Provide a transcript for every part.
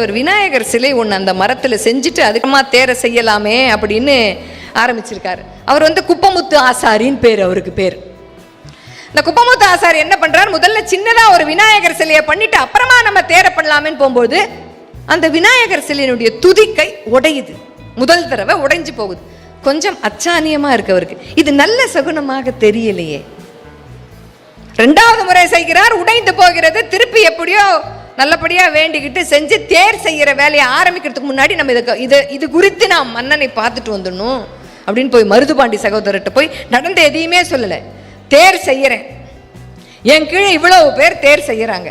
ஒரு விநாயகர் சிலை ஒன்று அந்த மரத்தில் செஞ்சுட்டு அதுக்கமா தேரை செய்யலாமே அப்படின்னு ஆரம்பிச்சிருக்காரு. அவர் குப்பமுத்து ஆசாரின்னு பேர். அவருக்கு பேர் இந்த குப்பமுத்து ஆசாரி என்ன பண்றாரு, முதல்ல சின்னதா ஒரு விநாயகர் சிலையை பண்ணிட்டு அப்புறமா நம்ம தேரை பண்ணலாமேன்னு போகும்போது அந்த விநாயகர் சிலையினுடைய துதிக்கை உடையுது. முதல் தடவை உடைஞ்சு போகுது. கொஞ்சம் அச்சானியமா இருக்கு அவருக்கு. இது நல்ல சகுனமாக தெரியலையே. ரெண்டாவது முறை செய்கிறார், உடைந்து போகிறது. திருப்பி எப்படியோ நல்லபடியா வேண்டிக்கிட்டு செஞ்சு தேர் செய்யற வேலையை ஆரம்பிக்கிறதுக்கு முன்னாடி நம்ம இது குறித்து நான் மன்னனை பார்த்துட்டு வந்துடணும் அப்படின்னு போய் மருதுபாண்டி சகோதரர்கிட்ட போய் நடந்த எதையுமே சொல்லலை. தேர் செய்யறேன், என் கீழே இவ்வளவு பேர் தேர் செய்யறாங்க,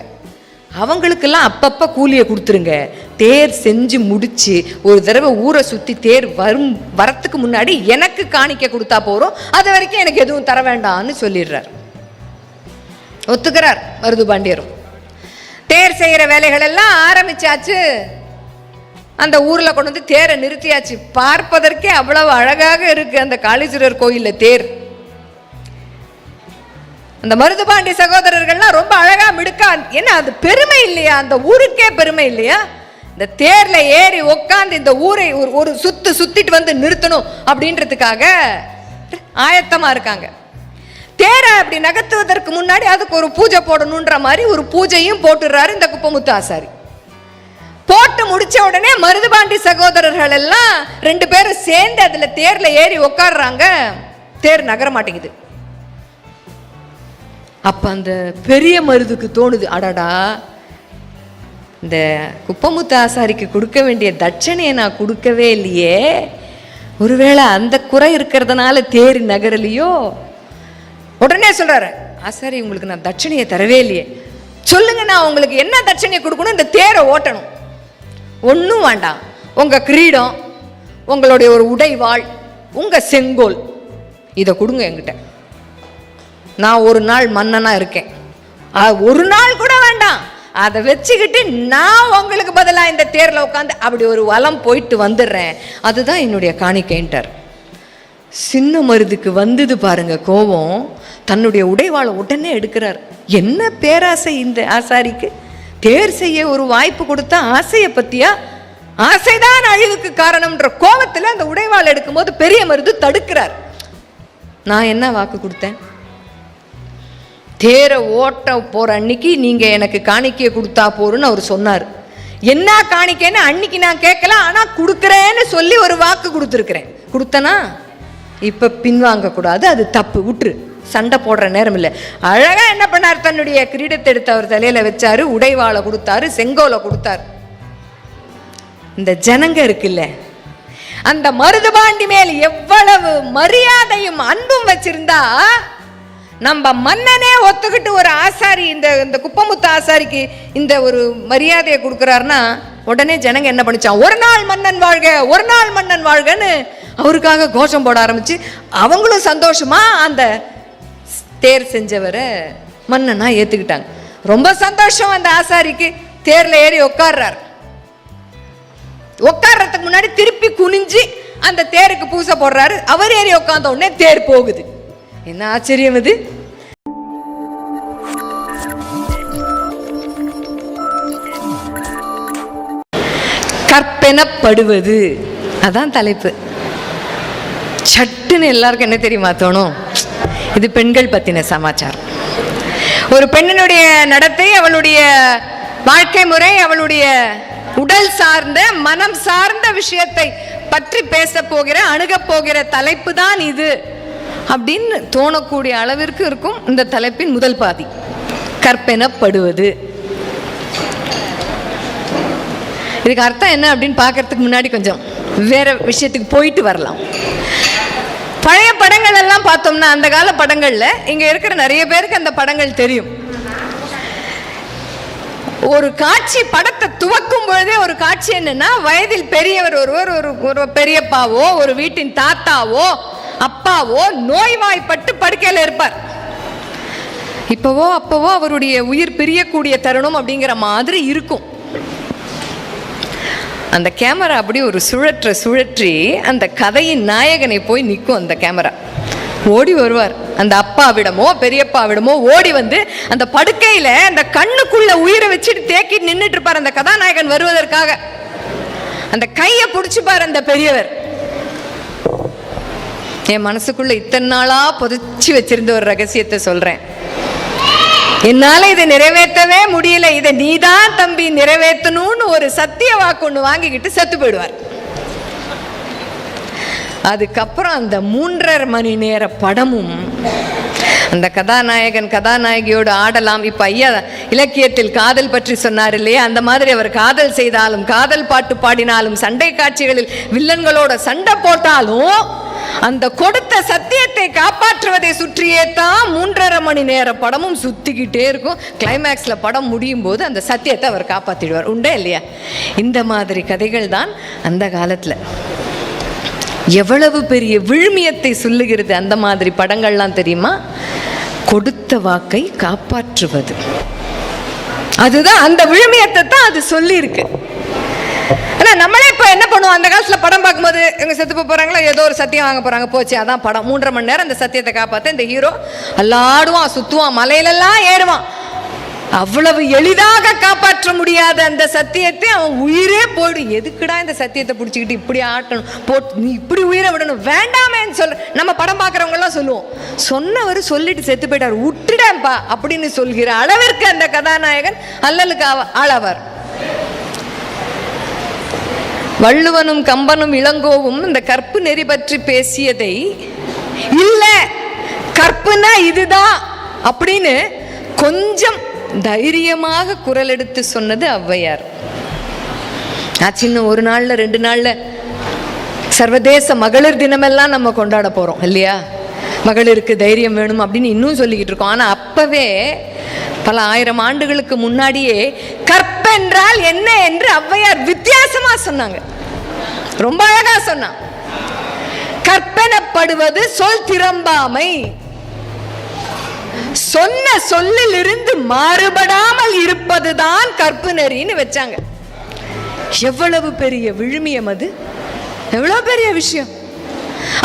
அவங்களுக்கெல்லாம் அப்பப்ப கூலியை கொடுத்துருங்க. தேர் செஞ்சு முடிச்சு ஒரு தடவை ஊரை சுத்தி தேர் வரத்துக்கு முன்னாடி எனக்கு காணிக்க கொடுத்தா போறோம், அது வரைக்கும் எனக்கு எதுவும் தர வேண்டாம்னு சொல்லிடுறார். ஒத்துக்கிறார் மருதுபாண்டியரும். தேர் செய்யற வேலைகள் எல்லாம் ஆரம்பிச்சாச்சு. அந்த ஊர்ல கொண்டு வந்து தேரை நிறுத்தியாச்சு. பார்ப்பதற்கே அவ்வளவு அழகாக இருக்கு அந்த காளீஸ்வரர் கோயில்ல தேர். அந்த மருதுபாண்டி சகோதரர்கள்லாம் ரொம்ப அழகா மிடுக்கா. என்ன அது பெருமை இல்லையா? அந்த ஊருக்கே பெருமை இல்லையா? இந்த தேர்ல ஏறி உட்காந்து இந்த ஊரை ஒரு சுத்திட்டு வந்து நிறுத்தணும் அப்படின்றதுக்காக ஆயத்தமா இருக்காங்க. தேரை அப்படி நகர்த்துவதற்கு முன்னாடி அதுக்கு ஒரு பூஜை போடணுன்ற மாதிரி ஒரு பூஜையும் போட்டுறாரு இந்த குப்பமுத்து ஆசாரி. போட்டு முடிச்ச உடனே மருதுபாண்டி சகோதரர்கள் எல்லாம் ரெண்டு பேரும் சேர்ந்து அதுல தேர்ல ஏறி உட்காடுறாங்க. தேர் நகர மாட்டேங்குது. அப்ப அந்த பெரிய மருதுக்கு தோணுது, அடடா இந்த குப்பமுத்து ஆசாரிக்கு கொடுக்க வேண்டிய தட்சணையை நான் கொடுக்கவே இல்லையே, ஒருவேளை அந்த குறை இருக்கிறதுனால தேர் நகரலையோ. உடனே சொல்றாரு, ஆசாரி உங்களுக்கு நான் தட்சணையை தரவே இல்லையே, சொல்லுங்க நான் உங்களுக்கு என்ன தட்சணையை கொடுக்கணும், இந்த தேரை ஓட்டணும். ஒன்றும் வேண்டாம், உங்க கிரீடம், உங்களுடைய ஒரு உடைவாள், உங்க செங்கோல், இதை கொடுங்க என்கிட்ட. நான் ஒரு நாள் மன்னனா இருக்கேன், ஒரு நாள் கூட வேண்டாம், அதை வச்சுக்கிட்டு நான் உங்களுக்கு பதிலாக இந்த தேர்ல உட்காந்து அப்படி ஒரு வலம் போயிட்டு வந்துடுறேன், அதுதான் என்னுடைய காணிக்கைன்ட்டார். சின்ன மருதுக்கு வந்தது பாருங்க கோபம். தன்னுடைய உடைவாளை உடனே எடுக்கிறார். என்ன பேராசை இந்த ஆசாரிக்கு! தேர் செய்ய ஒரு வாய்ப்பு கொடுத்தா ஆசையை பத்தியா? ஆசைதான் அழிவுக்கு காரணம்ன்ற கோபத்துல அந்த உடைவாளை எடுக்கும்போது பெரிய மருது தடுக்கிறார். நான் என்ன வாக்கு கொடுத்தேன்? தேரை ஓட்ட போற அன்னைக்கு நீங்க எனக்கு காணிக்கையை கொடுத்தா போறன்னு அவர் சொன்னார். என்ன காணிக்கைன்னு அன்னைக்கு நான் கேட்கல, ஆனா கொடுக்குறேன்னு சொல்லி ஒரு வாக்கு கொடுத்துருக்கிறேன். கொடுத்தனா இப்ப பின்வாங்க கூடாது, அது தப்பு, விட்டுரு, சண்டை போடுற நேரம் இல்லை. அழகா என்ன பண்ணார், தன்னுடைய கிரீடத்தை எடுத்து அவர் தலையில வச்சாரு, உடைவாளை கொடுத்தாரு, செங்கோலை கொடுத்தாரு. இந்த ஜனங்க இருக்குல்ல, அந்த மருதுபாண்டி மேல் எவ்வளவு மரியாதையும் அன்பும் வச்சிருந்தா நம்ம மன்னனே ஒத்துக்கிட்டு ஒரு ஆசாரி இந்த குப்பமுத்து ஆசாரிக்கு இந்த ஒரு மரியாதையை கொடுக்குறாருன்னா உடனே ஜனங்க என்ன பண்ணிச்சான், ஒரு நாள் மன்னன் வாழ்க, ஒரு நாள் மன்னன் வாழ்கன்னு அவருக்காக கோஷம் போட ஆரம்பிச்சு அவங்களும் சந்தோஷமா அந்த தேர் செஞ்சவரை மன்னனா ஏத்துக்கிட்டாங்க. ரொம்ப சந்தோஷம் அந்த ஆசாரிக்கு. தேர்ல ஏறி உட்கார்றார். உட்கார்றதுக்கு முன்னாடி திருப்பி குனிஞ்சு அந்த தேருக்கு பூசை போடுறாரு. அவர் ஏறி உட்கார்ந்த உடனே தேர் போகுது. என்ன ஆச்சரியம் இது! கற்பெனப்படுவது, அதான் தலைப்பு. சட்டுன்னு எல்லாருக்கும் என்ன தெரியுமா தோணும், இது பெண்கள் பத்தின சமாச்சாரம். ஒரு பெண்ணினுடைய நடத்தை, அவளுடைய வாழ்க்கை முறை, அவளுடைய உடல் சார்ந்த மனம் சார்ந்த விஷயத்தை பற்றி பேச போகிற அணுக போகிற தலைப்பு தான் இது அப்படின்னு தோணக்கூடிய அளவிற்கு இருக்கும் இந்த தலைப்பின் முதல் பாதி, கற்பெனப்படுவது. இதுக்கு அர்த்தம் என்ன அப்படின்னு பார்க்கறதுக்கு முன்னாடி கொஞ்சம் வேற விஷயத்துக்கு போயிட்டு வரலாம். பழைய படங்கள் எல்லாம் பார்த்தோம்னா, அந்த கால படங்கள்ல இங்க இருக்கிற நிறைய பேருக்கு அந்த படங்கள் தெரியும். ஒரு காட்சி படத்தை துவக்கும் பொழுதே ஒரு காட்சி என்னன்னா, வயதில் பெரியவர் ஒருவர், ஒரு பெரியப்பாவோ ஒரு வீட்டின் தாத்தாவோ அப்பாவோ நோய்வாய்ப்பட்டு படுக்கையில இருப்பார். இப்பவோ அப்பவோ அவருடைய உயிர் பிரியக்கூடிய தருணம் அப்படிங்கிற மாதிரி இருக்கும். அந்த கேமரா அப்படி ஒரு சுழற்றி அந்த கதையின் நாயகனை போய் நிற்கும். அந்த கேமரா ஓடி வருவார். அந்த அப்பாவிடமோ பெரியப்பாவிடமோ ஓடி வந்து அந்த படுக்கையில அந்த கண்ணுக்குள்ள உயிரை வச்சுட்டு தேக்கி நின்றுட்டு இருப்பார் அந்த கதாநாயகன் வருவதற்காக. அந்த கையை பிடிச்சுப்பார் அந்த பெரியவர். என் மனசுக்குள்ள இத்தனை நாளா புதைச்சி வச்சிருந்த ஒரு ரகசியத்தை சொல்றேன். என்னால இதை நிறைவேற்றவே முடியல, இதை நீதான் தம்பி நிறைவேற்றணும்னு ஒரு சத்திய வாக்கு ஒண்ணு வாங்கிக்கிட்டு செத்து போயிடுவார். அதுக்கப்புறம் அந்த 3.5 மணி நேர படமும் அந்த கதாநாயகன் கதாநாயகியோடு ஆடலாம். இப்ப ஐயா இலக்கியத்தில் காதல் பற்றி சொன்னார் இல்லையா, அந்த மாதிரி அவர் காதல் செய்தாலும் காதல் பாட்டு பாடினாலும் சண்டை காட்சிகளில் வில்லன்களோட சண்டை போட்டாலும் அந்த கொடுத்த சத்தியத்தை காப்பாற்றுவதை சுற்றியே தான் 3.5 மணி நேர படமும் சுத்திக்கிட்டே இருக்கும். கிளைமேக்ஸ்ல படம் முடியும் போது அந்த சத்தியத்தை அவர் காப்பாத்திடுவார். உண்டே இல்லையா? இந்த மாதிரி கதைகள் தான் அந்த காலத்துல எவ்வளவு பெரிய விழுமியத்தை சொல்லுகிறது அந்த மாதிரி படங்கள்லாம் தெரியுமா? கொடுத்த வாக்கை காப்பாற்றுவது, அதுதான் அந்த விழுமியத்தை தான் அது சொல்லி இருக்கு. ஆனா நம்மளே இப்ப என்ன பண்ணுவோம், அந்த காலத்துல படம் பார்க்கும்போது எங்க செத்து போறாங்களா, ஏதோ ஒரு சத்தியம் வாங்க போறாங்க, போச்சு அதான் படம். 3.5 மணி நேரம் அந்த சத்தியத்தை காப்பாத்த இந்த ஹீரோ அல்லாடுவான், சுத்துவான், மலையிலெல்லாம் ஏறுவான். அவ்வளவு எளிதாக காப்பாற்ற முடியாத அந்த சத்தியத்தை அவன் உயிரே போயிடும். எதுக்குடா இந்த சத்தியத்தை பிடிச்சிக்கிட்டு இப்படி ஆட்டணும், போட்டு நீ இப்படி உயிரை விடணும், வேண்டாமேன்னு சொல்ற. நம்ம படம் பார்க்குறவங்க எல்லாம் சொல்லுவோம், சொன்னவர் சொல்லிட்டு செத்து போயிட்டார், விட்டுடேன்பா அப்படின்னு சொல்கிற அளவிற்கு அந்த கதாநாயகன் அல்லலுக்கு ஆளாவார். வள்ளுவனும் கம்பனும் இளங்கோவும் இந்த கற்பு நெறி பற்றி பேசியதை இல்ல கற்புனா இதுதான் அப்படின்னு கொஞ்சம் தைரியமாக குரல் எடுத்து சொன்னது ஔவையார். இன்னும் 1 நாள்ல 2 நாள்ல சர்வதேச மகளிர் தினமெல்லாம் நம்ம கொண்டாட போறோம் இல்லையா? மகளிருக்கு தைரியம் வேணும் அப்படின்னு இன்னும் சொல்லிக்கிட்டு இருக்கோம். ஆனா அப்பவே பல 1000 ஆண்டுகளுக்கு முன்னாடியே கற்பென்றால் என்ன என்று ஔவையார் வித்தியாசமா சொன்னாங்க. ரொம்ப அழகா சொன்னாங்க. கற்பெனப்படுவது சொல் திறம்பாமை, சொன்ன சொல்லில் இருந்து மாறுபடாமல் இருப்பதுதான் கற்பு நெறின்னு வச்சாங்க. எவ்வளவு பெரிய விழுமியம் அது, எவ்வளவு பெரிய விஷயம்.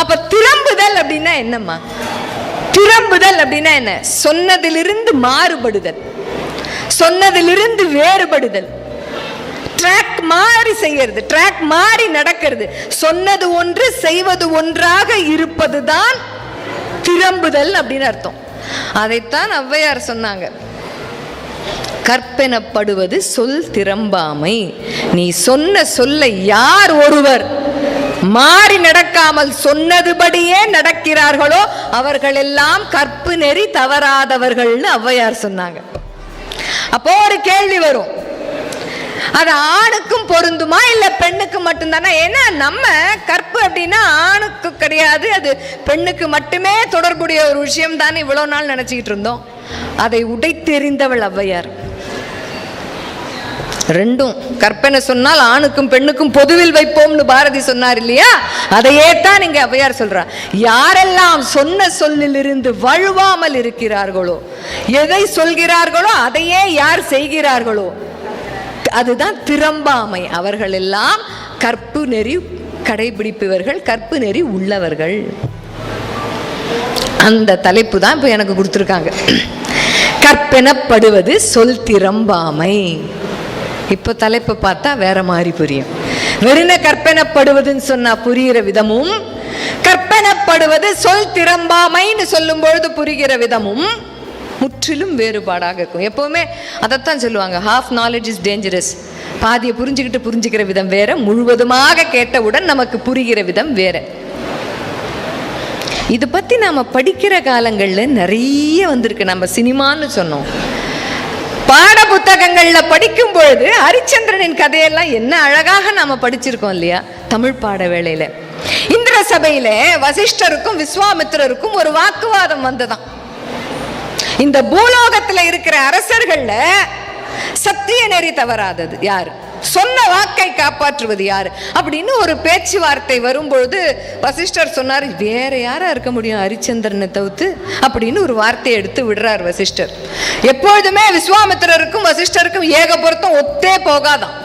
அப்ப திறம்புதல் அப்படின்னா என்னம்மா? திறம்புதல் அப்படின்னா என்ன? சொன்னதிலிருந்து மாறுபடுதல், சொன்னதிலிருந்து வேறுபடுதல், ட்ராக் மாறி செய்யறது, ட்ராக் மாறி நடக்கிறது. சொன்னது ஒன்று செய்வது ஒன்றாக இருப்பதுதான் திறம்புதல் அப்படின்னு அர்த்தம். அதைத்தான் ஔவையார் சொன்னாங்க. கற்பெனப்படுவது சொல் திறம்பாமை. நீ சொன்ன சொல்லை யார் ஒருவர் மாறி நடக்காமல் சொன்னதுபடியே நடக்கிறார்களோ அவர்கள் எல்லாம் கற்பு நெறி தவறாதவர்கள்னு ஔவையார் சொன்னாங்க. அப்போ ஒரு கேள்வி வரும், அது ஆணுக்கும் பொருந்துமா இல்ல பெண்ணுக்கு மட்டும்தானா? ஏன்னா நம்ம கற்பு அப்படின்னா ஆணுக்கு கிடையாது, அது பெண்ணுக்கு மட்டுமே தொடர்புடைய ஒரு விஷயம் தான் இவ்வளவு நாள் நினைச்சுக்கிட்டு இருந்தோம். அதை உடைத்தெறிந்தவள் ஔவையார். ரெண்டும் கற்பனை சொன்னால் ஆணுக்கும் பெண்ணுக்கும் பொதுவில் வைப்போம்னு பாரதி சொன்னார் இல்லையா? அதையே தான் இங்க ஔவையார் சொல்றா. யாரெல்லாம் சொன்ன சொல்லிலிருந்து வழுவாமல் இருக்கிறார்களோ, எதை சொல்கிறார்களோ அதையே யார் செய்கிறார்களோ அதுதான் திறம்பாமை. அவர்கள் எல்லாம் கற்பு நெறி கடைபிடிப்பவர்கள், கற்பு நெறி உள்ளவர்கள். அந்த தலைப்பு தான் இப்ப எனக்கு கொடுத்துருக்காங்க. கற்பெனப்படுவது சொல் திறம்பாமை. இப்ப தலைப்பு பார்த்தா வேற மாதிரி புரியும். வெறுன கற்பெனப்படுவதுன்னு சொன்னா புரிகிற விதமும், கற்பெனப்படுவது சொல் திறம்பாமைன்னு சொல்லும் பொழுது புரிகிற விதமும் முற்றிலும் வேறுபாடாக இருக்கும். எப்பவுமே அதைத்தான் சொல்லுவாங்க, ஹாஃப் நாலேஜ் இஸ் டேஞ்சரஸ். பாதியை புரிஞ்சுக்கிற விதம் வேற, முழுவதுமாக கேட்டவுடன் நமக்கு புரிகிற விதம் வேற. இது பத்தி நாம படிக்கிற காலங்கள்ல நிறைய வந்திருக்கு. நம்ம சினிமான்னு சொன்னோம், பாட புத்தகங்கள்ல படிக்கும் பொழுது ஹரிச்சந்திரனின் கதையெல்லாம் என்ன அழகாக நாம படிச்சிருக்கோம் இல்லையா? தமிழ் பாட வேளையில இந்திர சபையில வசிஷ்டருக்கும் விஸ்வாமித்திரருக்கும் ஒரு வாக்குவாதம் வந்ததாம். இந்த பூலோகத்துல இருக்கிற அரசர்கள்ல சத்திய நெறி தவறாதது யாரு, சொன்ன வாக்கை காப்பாற்றுவது யாரு அப்படின்னு ஒரு பேச்சுவார்த்தை வரும்பொழுது வசிஷ்டர் சொன்னார், வேற யாரா இருக்க முடியும் ஹரிச்சந்திரனை தவிர்த்து அப்படின்னு ஒரு வார்த்தையை எடுத்து விடுறார் வசிஷ்டர். எப்பொழுதுமே விஸ்வாமித்திரருக்கும் வசிஷ்டருக்கும் ஏக பொருத்தம் ஒத்தே போகாதான்.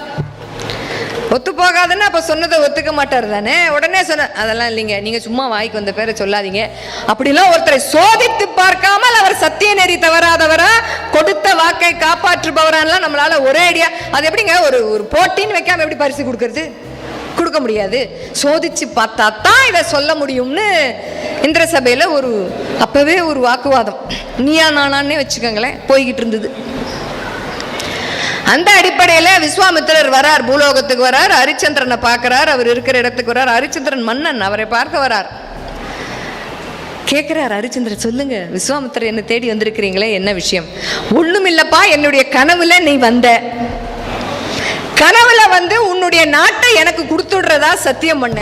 ஒத்து போகாதுன்னு அப்ப சொன்னதை ஒத்துக்க மாட்டார் தானே. உடனே சொன்ன அதெல்லாம் இல்லைங்க, நீங்க சும்மா வாய்க்கு வந்த பேரை சொல்லாதீங்க. அப்படிலாம் ஒருத்தரை சோதித்து பார்க்காமல் அவர் சத்திய நெறி தவறாதவரா, கொடுத்த வாக்கை காப்பாற்றுபவரான்லாம் நம்மளால ஒரே ஐடியா. அது எப்படிங்க ஒரு போட்டின்னு வைக்காம எப்படி பரிசு கொடுக்கறது? கொடுக்க முடியாது. சோதிச்சு பார்த்தா தான் இதை சொல்ல முடியும்னு இந்திர சபையில அப்பவே ஒரு வாக்குவாதம், நீயா நானான்னே வச்சுக்கோங்களேன், போய்கிட்டு இருந்தது. அந்த அடிப்படையில விஸ்வாமித்திரர் வரார், பூலோகத்துக்கு வரார், ஹரிச்சந்திரனை பார்க்கிறார், அவர் இருக்கிற இடத்துக்கு வரார். ஹரிச்சந்திரன் மன்னன், அவரை பார்க்க வரார். கேட்கிறார் ஹரிச்சந்திரன், சொல்லுங்க விஸ்வாமித்திரர் என்ன தேடி வந்திருக்கிறீங்களே, என்ன விஷயம்? ஒண்ணும் இல்லப்பா, என்னுடைய கனவுல நீ வந்த, கனவுல வந்து உன்னுடைய நாட்டை எனக்கு கொடுத்துடுறதா சத்தியம் பண்ண,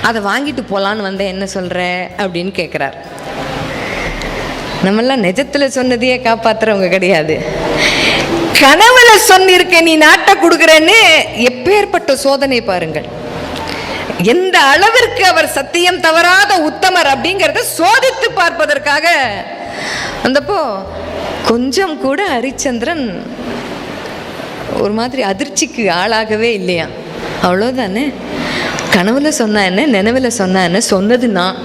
அதை வாங்கிட்டு போலான்னு வந்தேன், என்ன சொல்ற அப்படின்னு கேட்கிறார். நம்மெல்லாம் நிஜத்துல சொன்னதையே காப்பாத்துறவங்க கிடையாது. கனவுல சொன்னிருக்க நீ நாட்டை கொடுக்கிறேன்னு. எப்பேற்பட்ட சோதனை பாருங்கள், எந்த அளவிற்கு அவர் சத்தியம் தவறாத உத்தமர் அப்படிங்கிறத சோதித்து பார்ப்பதற்காக வந்தப்போ கொஞ்சம் கூட ஹரிச்சந்திரன் ஒரு மாதிரி அதிர்ச்சிக்கு ஆளாகவே இல்லையா. அவ்வளோதானே, கனவுல சொன்னா என்ன, நினைவுல சொன்னா என்ன, சொன்னது நான்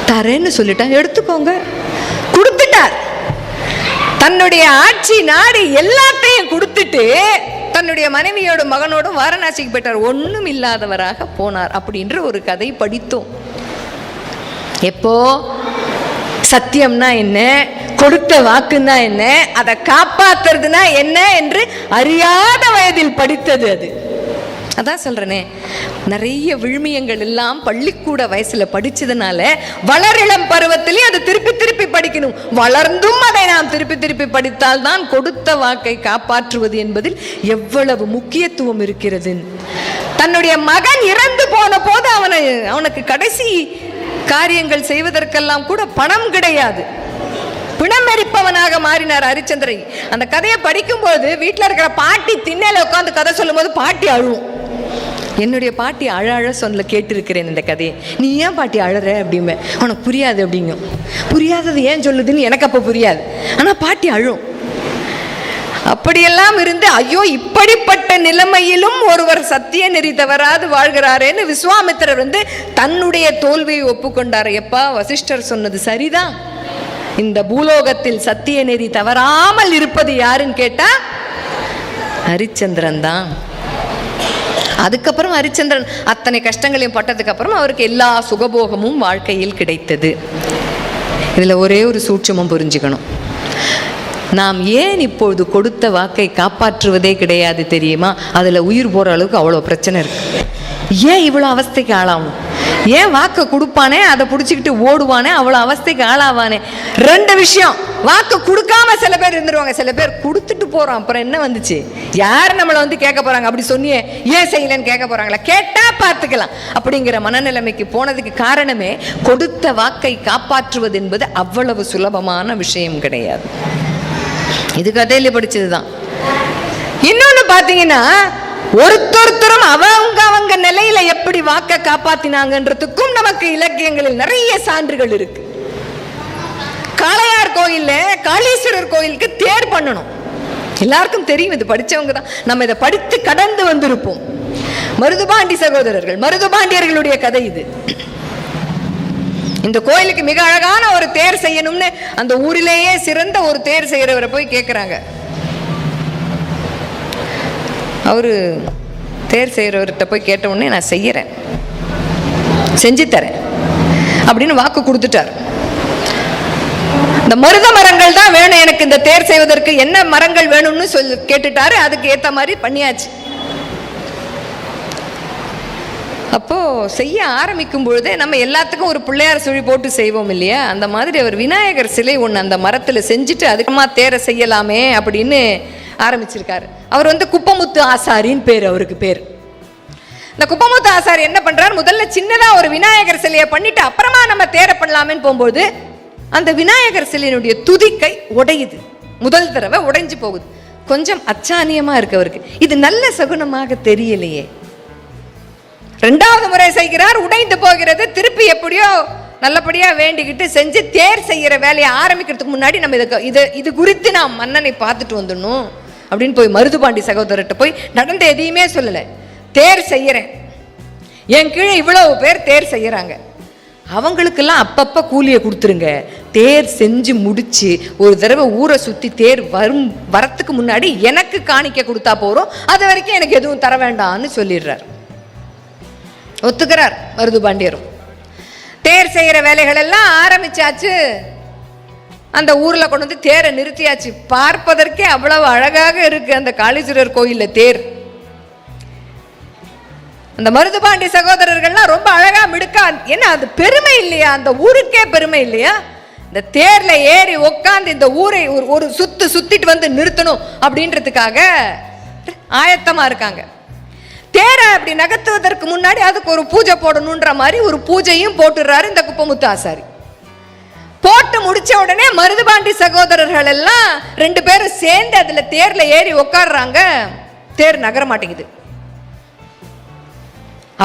தரேன்னு சொல்லிட்டான், எடுத்துக்கோங்க, கொடுத்துட்டார். தன்னுடைய ஆட்சி நாடு எல்லாத்தையும் கொடுத்துட்டு தன்னுடைய மனைவியோட மகனோடும் வாரணாசிக்கு போயிட்டார், ஒன்றும் இல்லாதவராக போனார் அப்படின்ற ஒரு கதை படித்தோம். எப்போ சத்தியம்னா என்ன, கொடுத்த வாக்குன்னா என்ன, அதை காப்பாத்துறதுனா என்ன என்று அறியாத வயதில் படித்தது அது. அதான் சொல்றேனே, நிறைய விழுமியங்கள் எல்லாம் பள்ளிக்கூட வயசுல படிச்சதுனால வளரிளம் பருவத்திலே அது திருப்பி திருப்பி படிக்கணும். வளர்ந்தும் அதை நாம் திருப்பி திருப்பி படித்தால் தான் கொடுத்த வாக்கை காப்பாற்றுவது என்பதில் எவ்வளவு முக்கியத்துவம் இருக்கிறது. தன்னுடைய மகன் இறந்து போன போது அவனுக்கு கடைசி காரியங்கள் செய்வதற்கெல்லாம் கூட பணம் கிடையாது, பிணமெரிப்பவனாக மாறினார் ஹரிச்சந்திரன். அந்த கதையை படிக்கும்போது வீட்டில் இருக்கிற பாட்டி திண்ணையில உட்காந்து கதை சொல்லும் போது பாட்டி அழுவும். என்னுடைய பாட்டி அழ சொல்ல கேட்டிருக்கிறேன் இந்த கதையை. நீ ஏன் பாட்டி அழற அப்படிமே, உனக்கு புரியாது அப்படிங்கும். புரியாதது ஏன் சொல்லுதுன்னு எனக்கு அப்போ புரியாது, ஆனால் பாட்டி அழும். அப்படியெல்லாம் இருந்து ஐயோ இப்படிப்பட்ட நிலைமையிலும் ஒருவர் சத்திய நெறி தவறாது வாழ்கிறாரேன்னு விஸ்வாமித்திரர் வந்து தன்னுடைய தோல்வியை ஒப்புக்கொண்டார். எப்பா, வசிஷ்டர் சொன்னது சரிதான், இந்த பூலோகத்தில் சத்திய நெறி தவறாமல் இருப்பது யாருன்னு கேட்டா ஹரிச்சந்திரன் தான். அதுக்கப்புறம் ஹரிச்சந்திரன் அத்தனை கஷ்டங்களையும் பட்டதுக்கு அப்புறம் அவருக்கு எல்லா சுகபோகமும் வாழ்க்கையில் கிடைத்தது. இதுல ஒரே ஒரு சூட்சமம் புரிஞ்சுக்கணும், நாம் ஏன் இப்பொழுது கொடுத்த வாக்கை காப்பாற்றுவதே கிடையாது தெரியுமா? அதுல உயிர் போற அளவுக்கு அவ்வளோ பிரச்சனை இருக்கு. ஏன் இவ்வளோ அவஸ்தைக்கு ஆளாகும்? ஏன் வாக்கை கொடுப்பானே அதை பிடிச்சிக்கிட்டு ஓடுவானே அவ்வளோ அவஸ்தைக்கு ஆளாவானே? ரெண்டு விஷயம், வாக்கு கொடுக்காம சில பேர் இருந்துருவாங்க, சில பேர் கொடுத்துட்டு போறோம். அப்புறம் என்ன வந்துச்சு, யார் நம்மளை வந்து கேட்க போறாங்க, அப்படி சொன்னியே ஏன் செய்யலன்னு கேட்க போறாங்களா? கேட்டா பார்த்துக்கலாம் அப்படிங்கிற மனநிலைமைக்கு போனதுக்கு காரணமே கொடுத்த வாக்கை காப்பாற்றுவது என்பது அவ்வளவு சுலபமான விஷயம் கிடையாது. இது கதையில படிச்சதுதான். இன்னொன்னு பாத்தீங்கன்னா, ஒருத்தரும் அவங்க நிலையில எப்படி வாக்க காப்பாத்தினாங்கன்றதுக்கும் நமக்கு இலக்கியங்களில் நிறைய சான்றுகள் இருக்கு. காளையார் கோயில்ல காளீஸ்வரர் கோயிலுக்கு தேர் பண்ணணும், எல்லாருக்கும் தெரியும், இது படிச்சவங்க தான். நம்ம இதை படித்து கடந்து வந்திருப்போம். மருதுபாண்டி சகோதரர்கள், மருதுபாண்டியர்களுடைய கதை இது. இந்த கோயிலுக்கு மிக அழகான ஒரு தேர் செய்யணும்னு அந்த ஊரிலேயே சிறந்த ஒரு தேர் செய்யறவரை போய் கேட்கிறாங்க. அவரு தேர் செய்யறவர்கிட்ட போய் கேட்ட உடனே நான் செய்யறேன், செஞ்சு தரேன் அப்படின்னு வாக்கு கொடுத்துட்டார். இந்த மருத மரங்கள் தான் வேணும் எனக்கு இந்த தேர் செய்வதற்கு, என்ன மரங்கள் வேணும்னு சொல்லி கேட்டுட்டாரு. அதுக்கு ஏத்த மாதிரி பண்ணியாச்சு. அப்போ செய்ய ஆரம்பிக்கும் பொழுதே நம்ம எல்லாத்துக்கும் ஒரு பிள்ளையார் சுழி போட்டு செய்வோம் இல்லையா, அந்த மாதிரி அவர் விநாயகர் சிலை ஒன்று அந்த மரத்தில் செஞ்சுட்டு அதுக்கமா தேரை செய்யலாமே அப்படின்னு ஆரம்பிச்சிருக்காரு. அவர் வந்து குப்பமுத்து ஆசாரின்னு பேர், அவருக்கு பேர். இந்த குப்பமுத்து ஆசாரி என்ன பண்றாரு, முதல்ல சின்னதா ஒரு விநாயகர் சிலையை பண்ணிட்டு அப்புறமா நம்ம தேரை பண்ணலாமேன்னு போகும்போது அந்த விநாயகர் சிலையினுடைய துதிக்கை உடையுது. முதல் தடவை உடைஞ்சு போகுது. கொஞ்சம் அச்சானியமா இருக்கு அவருக்கு, இது நல்ல சகுனமாக தெரியலையே. ரெண்டாவது முறை செய்கிறார், உடைந்து போகிறது. திருப்பி எப்படியோ நல்லபடியா வேண்டிக்கிட்டு செஞ்சு தேர் செய்யற வேலையை ஆரம்பிக்கிறதுக்கு முன்னாடி நம்ம இது குறித்து நாம் மன்னனை பார்த்துட்டு வந்துடணும் அப்படின்னு போய் மருதுபாண்டி சகோதரர்கிட்ட போய் நடந்த எதையுமே சொல்லலை. தேர் செய்யறேன், என் கீழே இவ்வளவு பேர் தேர் செய்யறாங்க, அவங்களுக்கெல்லாம் அப்பப்ப கூலியை கொடுத்துருங்க. தேர் செஞ்சு முடிச்சு ஒரு தடவை ஊரை சுத்தி தேர் வரத்துக்கு முன்னாடி எனக்கு காணிக்க கொடுத்தா போறோம், அது வரைக்கும் எனக்கு எதுவும் தர வேண்டாம்னு சொல்லிடுறார். ஒத்துக்கிறார் மருதுபாண்டியரும். தேர் செய்யற வேலைகள் எல்லாம் ஆரம்பிச்சாச்சு. அந்த ஊர்ல கொண்டு வந்து தேரை நிறுத்தியாச்சு. பார்ப்பதற்கே அவ்வளவு அழகாக இருக்கு அந்த காளீஸ்வரர் கோயில்ல தேர். அந்த மருதுபாண்டி சகோதரர்கள்லாம் ரொம்ப அழகா மிடுக்கா, என்ன அது பெருமை இல்லையா, அந்த ஊருக்கே பெருமை இல்லையா? இந்த தேர்ல ஏறி உட்காந்து இந்த ஊரை ஒரு சுத்திட்டு வந்து நிறுத்தணும் அப்படின்றதுக்காக ஆயத்தமா இருக்காங்க. தேரை அப்படி நகர்த்துவதற்கு முன்னாடி அதுக்கு ஒரு பூஜை போடணுன்ற மாதிரி ஒரு பூஜையும் போட்டுறாரு இந்த குப்பமுத்து ஆசாரி. போட்டு முடிச்ச உடனே மருதுபாண்டி சகோதரர்கள் எல்லாம் 2 பேரும் சேர்ந்து அதுல தேர்ல ஏறி உட்காடுறாங்க. தேர் நகர மாட்டேங்குது.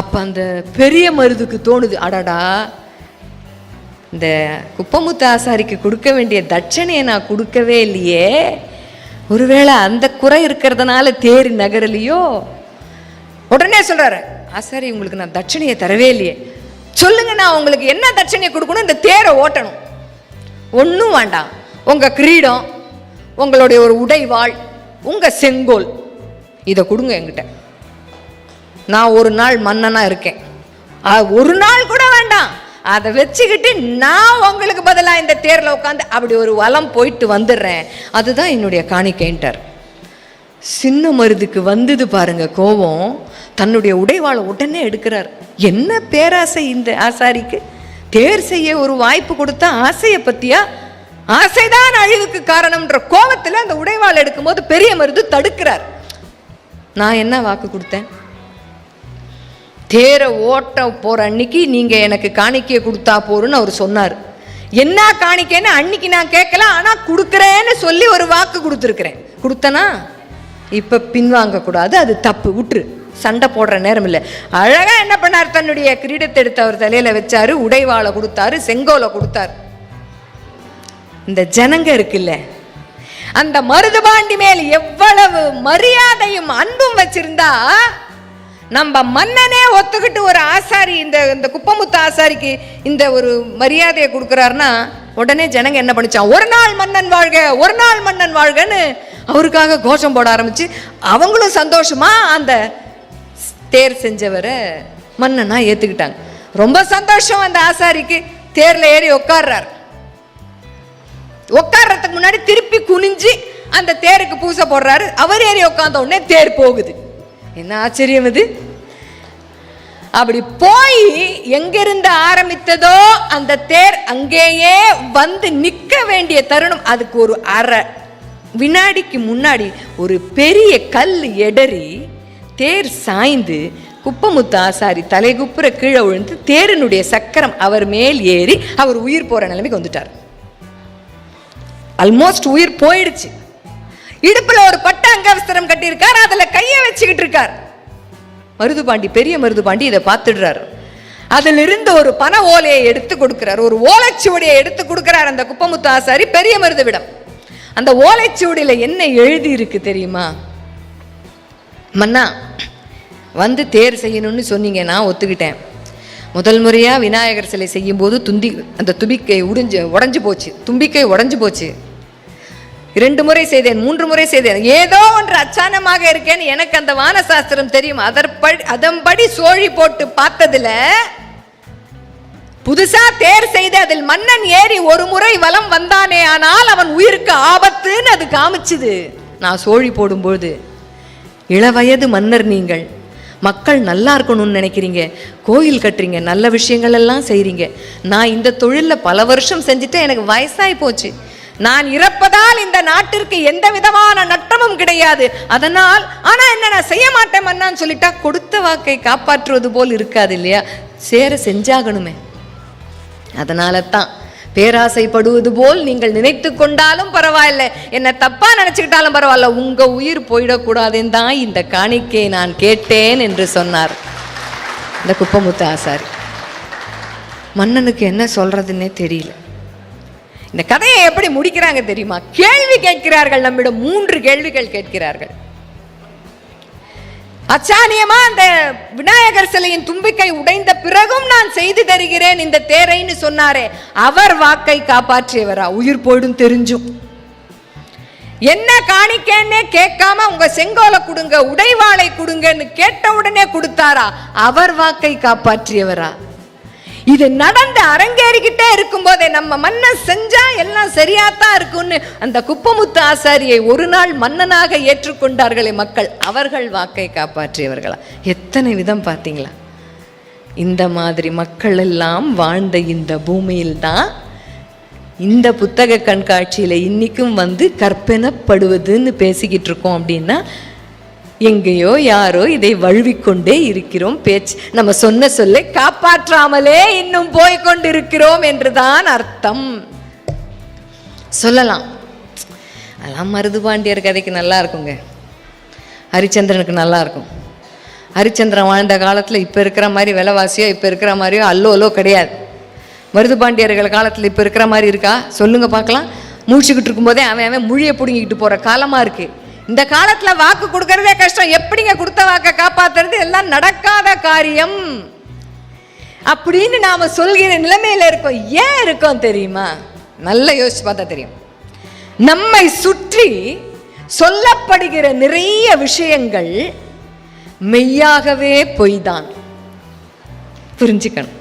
அப்ப அந்த பெரிய மருதுக்கு தோணுது, அடடா இந்த குப்பமுத்து ஆசாரிக்கு கொடுக்க வேண்டிய தட்சணையை நான் கொடுக்கவே இல்லையே, ஒருவேளை அந்த குறை இருக்கிறதுனால தேர் நகரலையோ. உடனே சொல்றாரு, ஆசாரி உங்களுக்கு நான் தட்சணையை தரவே இல்லையே, சொல்லுங்க நான் உங்களுக்கு என்ன தட்சணையை கொடுக்கணும், இந்த தேரை ஓட்டணும். ஒன்றும் வேண்டாம், உங்க கிரீடம், உங்களுடைய ஒரு உடைவாள், உங்க செங்கோல், இதை கொடுங்க என்கிட்ட. நான் ஒரு நாள் மன்னனா இருக்கேன், ஒரு நாள் கூட வேண்டாம், அதை வச்சுக்கிட்டு நான் உங்களுக்கு பதிலாக இந்த தேர்ல உட்காந்து அப்படி ஒரு வலம் போயிட்டு வந்துடுறேன், அதுதான் என்னுடைய காணிக்கைன்ட்டார். சின்ன மருதுக்கு வந்தது பாருங்க கோபம். தன்னுடைய உடைவாளை உடனே எடுக்கிறார். என்ன பேராசை இந்த ஆசாரிக்கு, தேர் செய்ய ஒரு வாய்ப்பு கொடுத்தா ஆசையை பத்தியா, ஆசைதான் அழிவுக்கு காரணம்ன்ற கோபத்தில் அந்த உடைவாள் எடுக்கும்போது பெரிய மருது தடுக்கிறார். நான் என்ன வாக்கு கொடுத்தேன், தேரை ஓட்ட போற அன்னைக்கு நீங்க எனக்கு காணிக்கையை கொடுத்தா போறன்னு அவர் சொன்னார். என்ன காணிக்கைன்னு அன்னைக்கு நான் கேட்கல, ஆனா கொடுக்குறேன்னு சொல்லி ஒரு வாக்கு கொடுத்துருக்கிறேன். கொடுத்தனா இப்ப பின்வாங்க கூடாது, அது தப்பு, விட்டுரு, சண்டை போடுற நேரம் இல்லை. அழகா என்ன பண்ணார், தன்னுடைய கிரீடத்தை எடுத்து அவர் தலையில வச்சாரு, உடைவாளை கொடுத்தாரு, செங்கோலை கொடுத்தாரு. இந்த ஜனங்க இருக்குல்ல, அந்த மருதுபாண்டி மேல் எவ்வளவு மரியாதையும் அன்பும் வச்சிருந்தா, நம்ம மன்னனே ஒத்துக்கிட்டு ஒரு ஆசாரி இந்த குப்பமுத்து ஆசாரிக்கு இந்த ஒரு மரியாதையை கொடுக்குறாருன்னா உடனே ஜனங்க என்ன பண்ணிச்சான், ஒரு நாள் மன்னன் வாழ்க, ஒரு நாள் மன்னன் வாழ்கன்னு அவருக்காக கோஷம் போட ஆரம்பிச்சு அவங்களும் சந்தோஷமா அந்த தேர் செஞ்சவரை மன்னனா ஏத்துக்கிட்டாங்க. ரொம்ப சந்தோஷம் அந்த ஆசாரிக்கு. தேர்ல ஏறி உட்கார்றார். உட்கார்றதுக்கு முன்னாடி திருப்பி குனிஞ்சு அந்த தேருக்கு பூசை போடுறாரு. அவர் ஏறி உட்கார்ந்த உடனே தேர் போகுது. என்ன ஆச்சரியம் இது! அப்படி போய் எங்கிருந்து ஆரம்பித்ததோ அந்த தேர் அங்கேயே வந்து நிற்க வேண்டிய தருணம். அதுக்கு ஒரு அரை வினாடிக்கு முன்னாடி ஒரு பெரிய கல் எடறி தேர் சாய்ந்து குப்பமுத்து ஆசாரி தலைகுப்புற கீழே விழுந்து தேரினுடைய சக்கரம் அவர் மேல் ஏறி அவர் உயிர் போற நிலைமைக்கு வந்துட்டார். ஆல்மோஸ்ட் உயிர் போயிடுச்சு. இடுப்புல ஒரு பட்டு அங்கவஸ்திரம் கட்டி இருக்கார், அதுல கையை வச்சுக்கிட்டு இருக்கார். மருதுபாண்டி, பெரிய மருதுபாண்டி இதை பார்த்துடுறாரு. அதில் இருந்து ஒரு பனை ஓலையை எடுத்து கொடுக்கிறார், ஒரு ஓலைச்சுவடியை எடுத்து கொடுக்கிறார் அந்த குப்பமுத்து ஆசாரி பெரிய மருதுவிடம். அந்த ஓலைச்சுவடியில என்ன எழுதி இருக்கு தெரியுமா? மன்னா, வந்து தேர் செய்யணும்னு சொன்னீங்க, நான் ஒத்துக்கிட்டேன். முதல் முறையா விநாயகர் சிலை செய்யும் போது அந்த தும்பிக்கை உடைஞ்சு போச்சு, தும்பிக்கை உடைஞ்சு போச்சு. 2 முறை செய்தேன், 3 முறை செய்தேன், ஏதோ ஒன்று அச்சானமாக இருக்கேன்னு எனக்கு அந்த வானசாஸ்திரம் தெரியும். அதன்படி சோழி போட்டு பார்த்ததுல புதுசா தேர் செய்து அதில் மன்னன் ஏறி ஒரு முறை வலம் வந்தானே, ஆனால் அவன் உயிருக்கு ஆபத்துன்னு அது காமிச்சுது. நான் சோழி போடும்போது, இளவயது மன்னர் நீங்கள், மக்கள் நல்லா இருக்கணும்னு நினைக்கிறீங்க, கோயில் கட்டுறீங்க, நல்ல விஷயங்கள் எல்லாம் செய்றீங்க. நான் இந்த தொழிலில் பல வருஷம் செஞ்சுட்டு எனக்கு வயசாகி போச்சு. நான் இறப்பதால் இந்த நாட்டிற்கு எந்த விதமான நட்டமும் கிடையாது. அதனால் ஆனா என்ன, நான் செய்ய மாட்டேன் மன்னான்னு சொல்லிட்டா கொடுத்த வாக்கை காப்பாற்றுவது போல் இருக்காது இல்லையா? செஞ்சாகணுமே. அதனால தான் பேராசைப்படுவது போல் நீங்கள் நினைத்து கொண்டாலும் பரவாயில்லை, என்ன தப்பா நினைச்சுக்கிட்டாலும் பரவாயில்ல, உங்க உயிர் போயிடக்கூடாதுன்னு தான் இந்த காணிக்கையை நான் கேட்டேன் என்று சொன்னார் இந்த குப்பமுத்து ஆசாரி. மன்னனுக்கு என்ன சொல்றதுன்னே தெரியல. இந்த கதையை எப்படி முடிக்கிறாங்க தெரியுமா? கேள்வி கேட்கிறார்கள், நம்மிடம் 3 கேள்விகள் கேட்கிறார்கள். அச்சானியமா அந்த விநாயகர் சிலையின் தும்பிக்கை உடைந்த பிறகும் நான் செய்து தருகிறேன் இந்த தேரைன்னு சொன்னாரே, அவர் வாக்கை காப்பாற்றியவரா? உயிர் போயிடும் தெரிஞ்சும் என்ன காணிக்கேன்னே கேட்காம உங்க செங்கோலை கொடுங்க, உடைவாளை கொடுங்கன்னு கேட்ட உடனே கொடுத்தாரா? அவர் வாக்கை காப்பாற்றியவரா? இது நடந்து அரங்கேறிக்கிட்டே இருக்கும் போதே நம்ம மன்னன் செஞ்சா எல்லாம் சரியாத்தான் இருக்கும்னு அந்த குப்பமுத்து ஆசாரியை ஒரு நாள் மன்னனாக ஏற்றுக்கொண்டார்களே மக்கள், அவர்கள் வாக்கை காப்பாற்றியவர்களா? எத்தனை விதம் பார்த்தீங்களா? இந்த மாதிரி மக்கள் எல்லாம் வாழ்ந்த இந்த பூமியில்தான் இந்த புத்தக கண்காட்சியில் இன்னைக்கும் வந்து கற்பனப்படுவதுன்னு பேசிக்கிட்டு இருக்கோம். அப்படின்னா எங்கேயோ யாரோ இதை வழுவிக்கொண்டே இருக்கிறோம். பேச்சு நம்ம சொன்ன சொல்லை காப்பாற்றாமலே இன்னும் போய்கொண்டிருக்கிறோம் என்றுதான் அர்த்தம். சொல்லலாம், அதெல்லாம் மருதுபாண்டியர் கதைக்கு நல்லா இருக்குங்க, ஹரிச்சந்திரனுக்கு நல்லா இருக்கும். ஹரிச்சந்திரன் வாழ்ந்த காலத்தில் இப்போ இருக்கிற மாதிரி விலைவாசியோ இப்போ இருக்கிற மாதிரியோ அல்லோ கிடையாது. மருதுபாண்டியர்கள் காலத்தில் இப்போ இருக்கிற மாதிரி இருக்கா? சொல்லுங்க பார்க்கலாம். முடிச்சுக்கிட்டு இருக்கும்போதே அவன் மொழியை பிடுங்கிக்கிட்டு போகிற காலமாக இருக்குது. இந்த காலத்தில் வாக்கு கொடுக்கறதே கஷ்டம். எப்படிங்க கொடுத்த வாக்கை காப்பாற்றுறது? எல்லாம் நடக்காத காரியம் அப்படின்னு நாம் சொல்கிற நிலைமையில் இருக்கோம். ஏன் இருக்கோம் தெரியுமா? நல்லா யோசிச்சு பார்த்தா தெரியும். நம்மை சுற்றி சொல்லப்படுகிற நிறைய விஷயங்கள் மெய்யாகவே பொய்தான். புரிஞ்சுக்கணும்.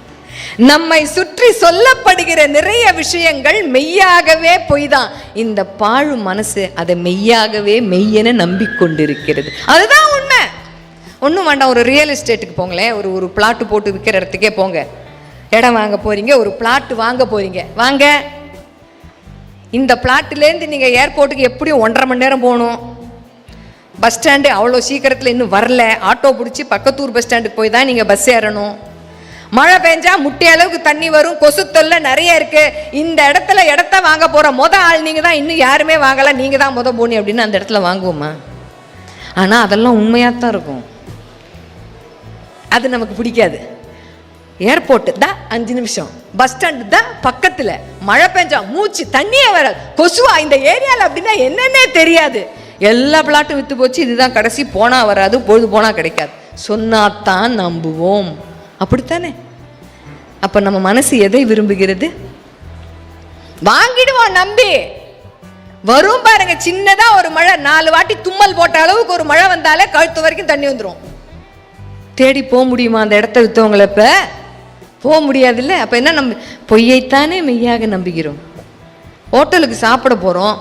நம்மை சுற்றி சொல்லப்படுகிற நிறைய விஷயங்கள் மெய்யாகவே பொய் தான். இந்த பாழு மனசு அதை மெய்யாகவே மெய்யென நம்பிக்கொண்டிருக்கிறது. அதுதான் உண்மை. ஒன்றும் வேண்டாம், ஒரு ரியல் எஸ்டேட்டுக்கு போங்களேன். ஒரு பிளாட்டு போட்டு விற்கிற இடத்துக்கே போங்க. இடம் வாங்க போறீங்க, ஒரு பிளாட்டு வாங்க போறீங்க. வாங்க, இந்த பிளாட்டுலேருந்து நீங்கள் ஏர்போர்ட்டுக்கு எப்படியும் 1.5 மணி நேரம் போகணும். பஸ் ஸ்டாண்டு அவ்வளோ சீக்கிரத்தில் இன்னும் வரல. ஆட்டோ பிடிச்சி பக்கத்தூர் பஸ் ஸ்டாண்டுக்கு போய் தான் நீங்கள் பஸ் ஏறணும். மழை பெஞ்சா முட்டை அளவுக்கு தண்ணி வரும், கொசு தொல்லை நிறைய இருக்கு. இந்த இடத்த வாங்க போற ஆள் நீங்க தான், இன்னும் யாருமே வாங்கல, நீங்க தான் போனி அப்படின்னு அந்த இடத்துல வாங்குவோமா? ஆனா அதெல்லாம் உண்மையாத்தான் இருக்கும். அது நமக்கு பிடிக்காது. ஏர்போர்ட் தான் 5 நிமிஷம், பஸ் ஸ்டாண்டு தான் பக்கத்துல, மழை பெஞ்சா மூச்சு தண்ணியே வராது, கொசுவா இந்த ஏரியால அப்படின்னா என்னன்னே தெரியாது. எல்லா பிளாட்டும் வித்து போச்சு, இதுதான் கடைசி, போனா வராது, பொழுது போனா கிடைக்காது. சொன்னாத்தான் நம்புவோம். அப்படித்தானே? அப்ப நம்ம மனசு எதை விரும்புகிறது? வாங்கிடுவோம் நம்பி. வரும் பாருங்க, சின்னதா ஒரு மழை, 4 வாட்டி தும்மல் போட்ட அளவுக்கு ஒரு மழை வந்தாலே கழுத்து வரைக்கும் தண்ணி வந்துடும். தேடி போக முடியுமா அந்த இடத்த வித்தவங்களை? இப்ப போக முடியாது இல்லை. அப்ப என்ன, நம்ம பொய்யைத்தானே மெய்யாக நம்புகிறோம். ஹோட்டலுக்கு சாப்பிட போறோம்.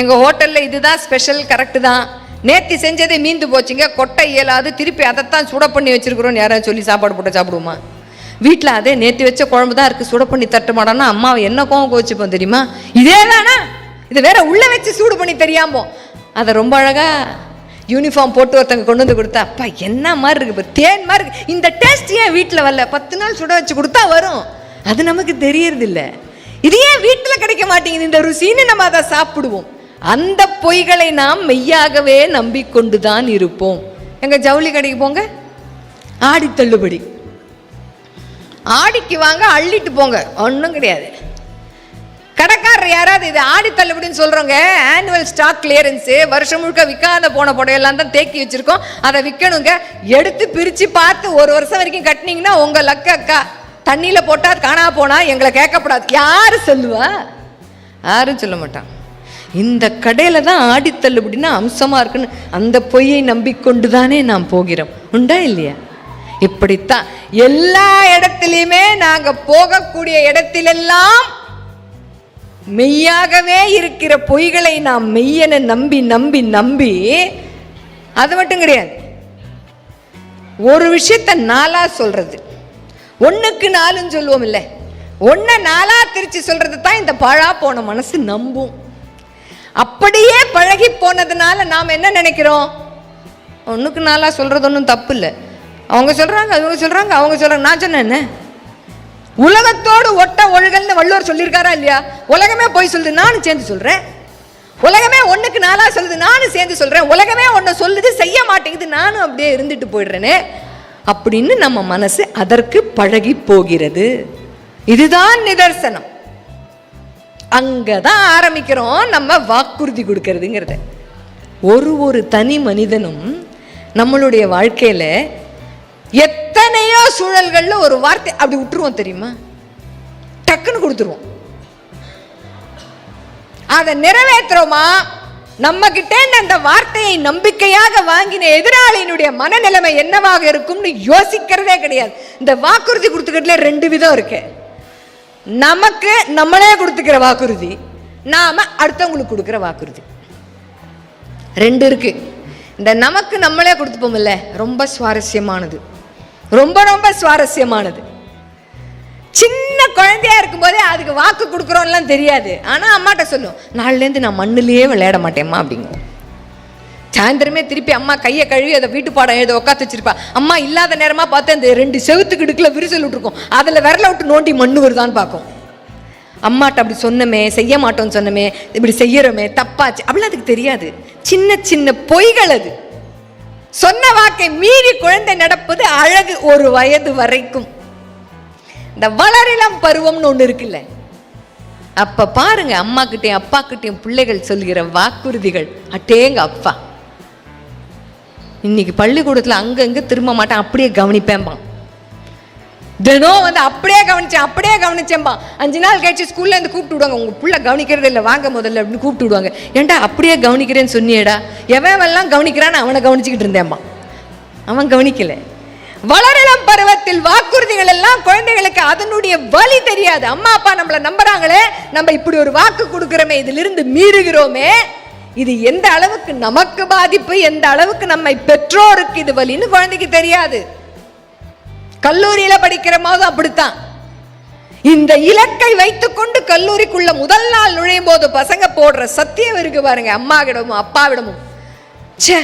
எங்க ஹோட்டல்ல இதுதான் ஸ்பெஷல், கரெக்டு தான். நேற்று செஞ்சதை மீந்து போச்சுங்க, கொட்டை இயலாது, திருப்பி அதைத்தான் சுட பண்ணி வச்சிருக்கிறோன்னு யாராவது சொல்லி சாப்பாடு போட்டு சாப்பிடுவோமா? வீட்டில் அதே நேற்று வச்ச குழம்பு தான் இருக்குது, சுட பண்ணி தட்ட மாட்டோம்னா அம்மாவை என்ன கோவம் கோச்சிப்போம் தெரியுமா? இதே தானா, இது வேற உள்ளே வச்சு சூடு பண்ணி தெரியாமோ அதை ரொம்ப அழகாக யூனிஃபார்ம் போட்டு ஒருத்தங்க கொண்டு வந்து கொடுத்தா, அப்பா என்ன மாதிரி இருக்கு, இப்போ தேன் மாதிரி இருக்கு, இந்த டேஸ்ட் ஏன் வீட்டில் வரல? 10 நாள் சுட வச்சு கொடுத்தா வரும். அது நமக்கு தெரியறதில்ல. இது ஏன் வீட்டில் கிடைக்க மாட்டேங்குது இந்த ருசின்னு நம்ம அதை சாப்பிடுவோம். அந்த பொய்களை நாம் மெய்யாகவே நம்பிக்கொண்டுதான் இருப்போம். எங்க ஜவுளி கடைக்கு போங்க, ஆடி தள்ளுபடி, ஆடிக்கு வாங்க அள்ளிட்டு போங்க, ஒன்றும் கிடையாது. கடைக்காரர் யாராவது இது ஆடி தள்ளுபடின்னு சொல்றவங்க, ஆனுவல் ஸ்டாக் கிளியரன்ஸ், வருஷம் முழுக்க விற்காத போன புடையெல்லாம் தான் தேக்கி வச்சிருக்கோம், அதை விற்கணுங்க. எடுத்து பிரிச்சு பார்த்து 1 வருஷம் வரைக்கும் கட்டினீங்கன்னா உங்க லக்க அக்கா. தண்ணியில போட்டா காணா போனா எங்களை கேட்கப்படாது. யாரு சொல்லுவா? யாரும் சொல்ல மாட்டான். இந்த கடையில தான் ஆடி தள்ளுபடினா அம்சமா இருக்குன்னு அந்த பொய்யை நம்பிக்கொண்டுதானே நாம் போகிறோம். உண்டா இல்லையா? இப்படித்தான் எல்லா இடத்திலுமே நாங்க போகக்கூடிய இடத்திலெல்லாம் மெய்யாகவே இருக்கிற பொய்களை நாம் மெய்யென நம்பி நம்பி நம்பி, அது மட்டும் கிடையாது, ஒரு விஷயத்த 4ஆ சொல்றது, 1க்கு 4ன்னு சொல்லுவோம் இல்லை, 1 4ஆ திருச்சி சொல்றது தான் இந்த பழா போன மனசு நம்பும். அப்படியே பழகி போனதுனால நாம் என்ன நினைக்கிறோம்? 1க்கு 4ஆ சொல்றது ஒன்றும் தப்பு இல்லை. அவங்க சொல்றாங்க, அவங்க சொல்றாங்க, அவங்க சொல்றாங்க. நான் சொன்னேன் என்ன, உலகத்தோடு ஒட்ட ஒழுகல்னு வள்ளுவர் சொல்லியிருக்காரா இல்லையா? உலகமே போய் சொல்லுது, நானும் சேர்ந்து சொல்றேன். உலகமே 1க்கு 4ஆ சொல்லுது, நானும் சேர்ந்து சொல்றேன். உலகமே 1 சொல்லுது, செய்ய மாட்டேங்குது, நானும் அப்படியே இருந்துட்டு போயிடுறேனே அப்படின்னு நம்ம மனசு அதற்கு பழகி போகிறது. இதுதான் நிதர்சனம். அங்கதான் ஆரம்பிக்கிறோம் நம்ம வாக்குறுதி கொடுக்கறதுங்கிறத. ஒரு தனி மனிதனும் நம்மளுடைய வாழ்க்கையில எத்தனையோ சூழல்கள்ல ஒரு வார்த்தை அப்படி விட்டுருவோம் தெரியுமா, டக்குன்னு கொடுத்துருவோம். அதை நிறைவேற்றுறோமா, நம்ம கிட்டே அந்த வார்த்தையை நம்பிக்கையாக வாங்கின எதிராளியினுடைய மனநிலைமை என்னவாக இருக்கும்னு யோசிக்கிறதே கிடையாது. இந்த வாக்குறுதி கொடுத்துக்கிறதுல 2 விதம் இருக்கு. நமக்கு நம்மளே கொடுத்துக்கிற வாக்குறுதி, நாம அடுத்தவங்களுக்கு கொடுக்கிற வாக்குறுதி, 2 இருக்கு. இந்த நமக்கு நம்மளே கொடுத்துப்போம்ல, ரொம்ப சுவாரஸ்யமானது, ரொம்ப ரொம்ப சுவாரஸ்யமானது. சின்ன குழந்தையா இருக்கும் போதே அதுக்கு வாக்கு கொடுக்குறோம்லாம் தெரியாது. ஆனா அம்மாட்ட சொல்லும், நாளிலேருந்து நான் மண்ணிலேயே விளையாட மாட்டேம்மா அப்படிங்க. சாயந்தரமே திருப்பி அம்மா கையை கழுவி அதை வீட்டு பாடம் எழுத உட்காந்து வச்சிருப்பா. அம்மா இல்லாத நேரமா பார்த்து அந்த 2 செவுத்துக்கு இடுக்குல விரிசல் விட்டுருக்கும், அதுல விரல விட்டு நோண்டி மண்ணு வருதான்னு பார்க்கும். அம்மாட்ட அப்படி சொன்னமே, செய்ய மாட்டோம்னு சொன்னமே, இப்படி செய்யறோமே, தப்பாச்சு அப்படிலாம் அதுக்கு தெரியாது. சின்ன சின்ன பொய்கள் அது. சொன்ன வாக்கை மீறி குழந்தை நடப்பது அழகு ஒரு வயது வரைக்கும். இந்த வளரிளம் பருவம்னு ஒண்ணு இருக்குல்ல, அப்ப பாருங்க அம்மா கிட்டையும் அப்பா கிட்டையும் பிள்ளைகள் சொல்லுகிற வாக்குறுதிகள், அட்டேங்க அப்பா இன்னைக்கு பள்ளிக்கூடத்துல அங்கங்க திரும்ப மாட்டேன், அப்படியே கவனிப்பேன்பான். தினம் அப்படியே கவனிச்சேன்பா. 5 நாள் கழிச்சு ஸ்கூல்ல இருந்து கூப்பிட்டு விடுவாங்க, உங்க புள்ள கவனிக்கிறதே இல்லை, வாங்க முதல்ல அப்படின்னு கூப்பிட்டு விடுவாங்க. ஏன்டா அப்படியே கவனிக்கிறேன்னு சொன்னியேடா, எவன் கவனிக்கிறான்னு அவனை கவனிச்சுக்கிட்டு இருந்தேன்பா. அவன் கவனிக்கல. வளரிளம் பருவத்தில் வாக்குறுதிகள் எல்லாம் குழந்தைகளுக்கு அதனுடைய வலி தெரியாது. அம்மா அப்பா நம்மள நம்புறாங்களே, நம்ம இப்படி ஒரு வாக்கு கொடுக்கிறோமே, இதிலிருந்து மீறுகிறோமே, இது எந்த அளவுக்கு நமக்கு பாதிப்பு, எந்த அளவுக்கு நம்மை பெற்றோருக்கு இது வலின்னு குழந்தைக்கு தெரியாது. கல்லூரியில படிக்கிற போது அப்படித்தான். இந்த இலக்கை வைத்துக் கொண்டு கல்லூரிக்குள்ள முதல் நாள் நுழையும் போது பசங்க போடுற சத்தியம் இருக்கு பாருங்க, அம்மாவிடமும் அப்பாவிடமும், சே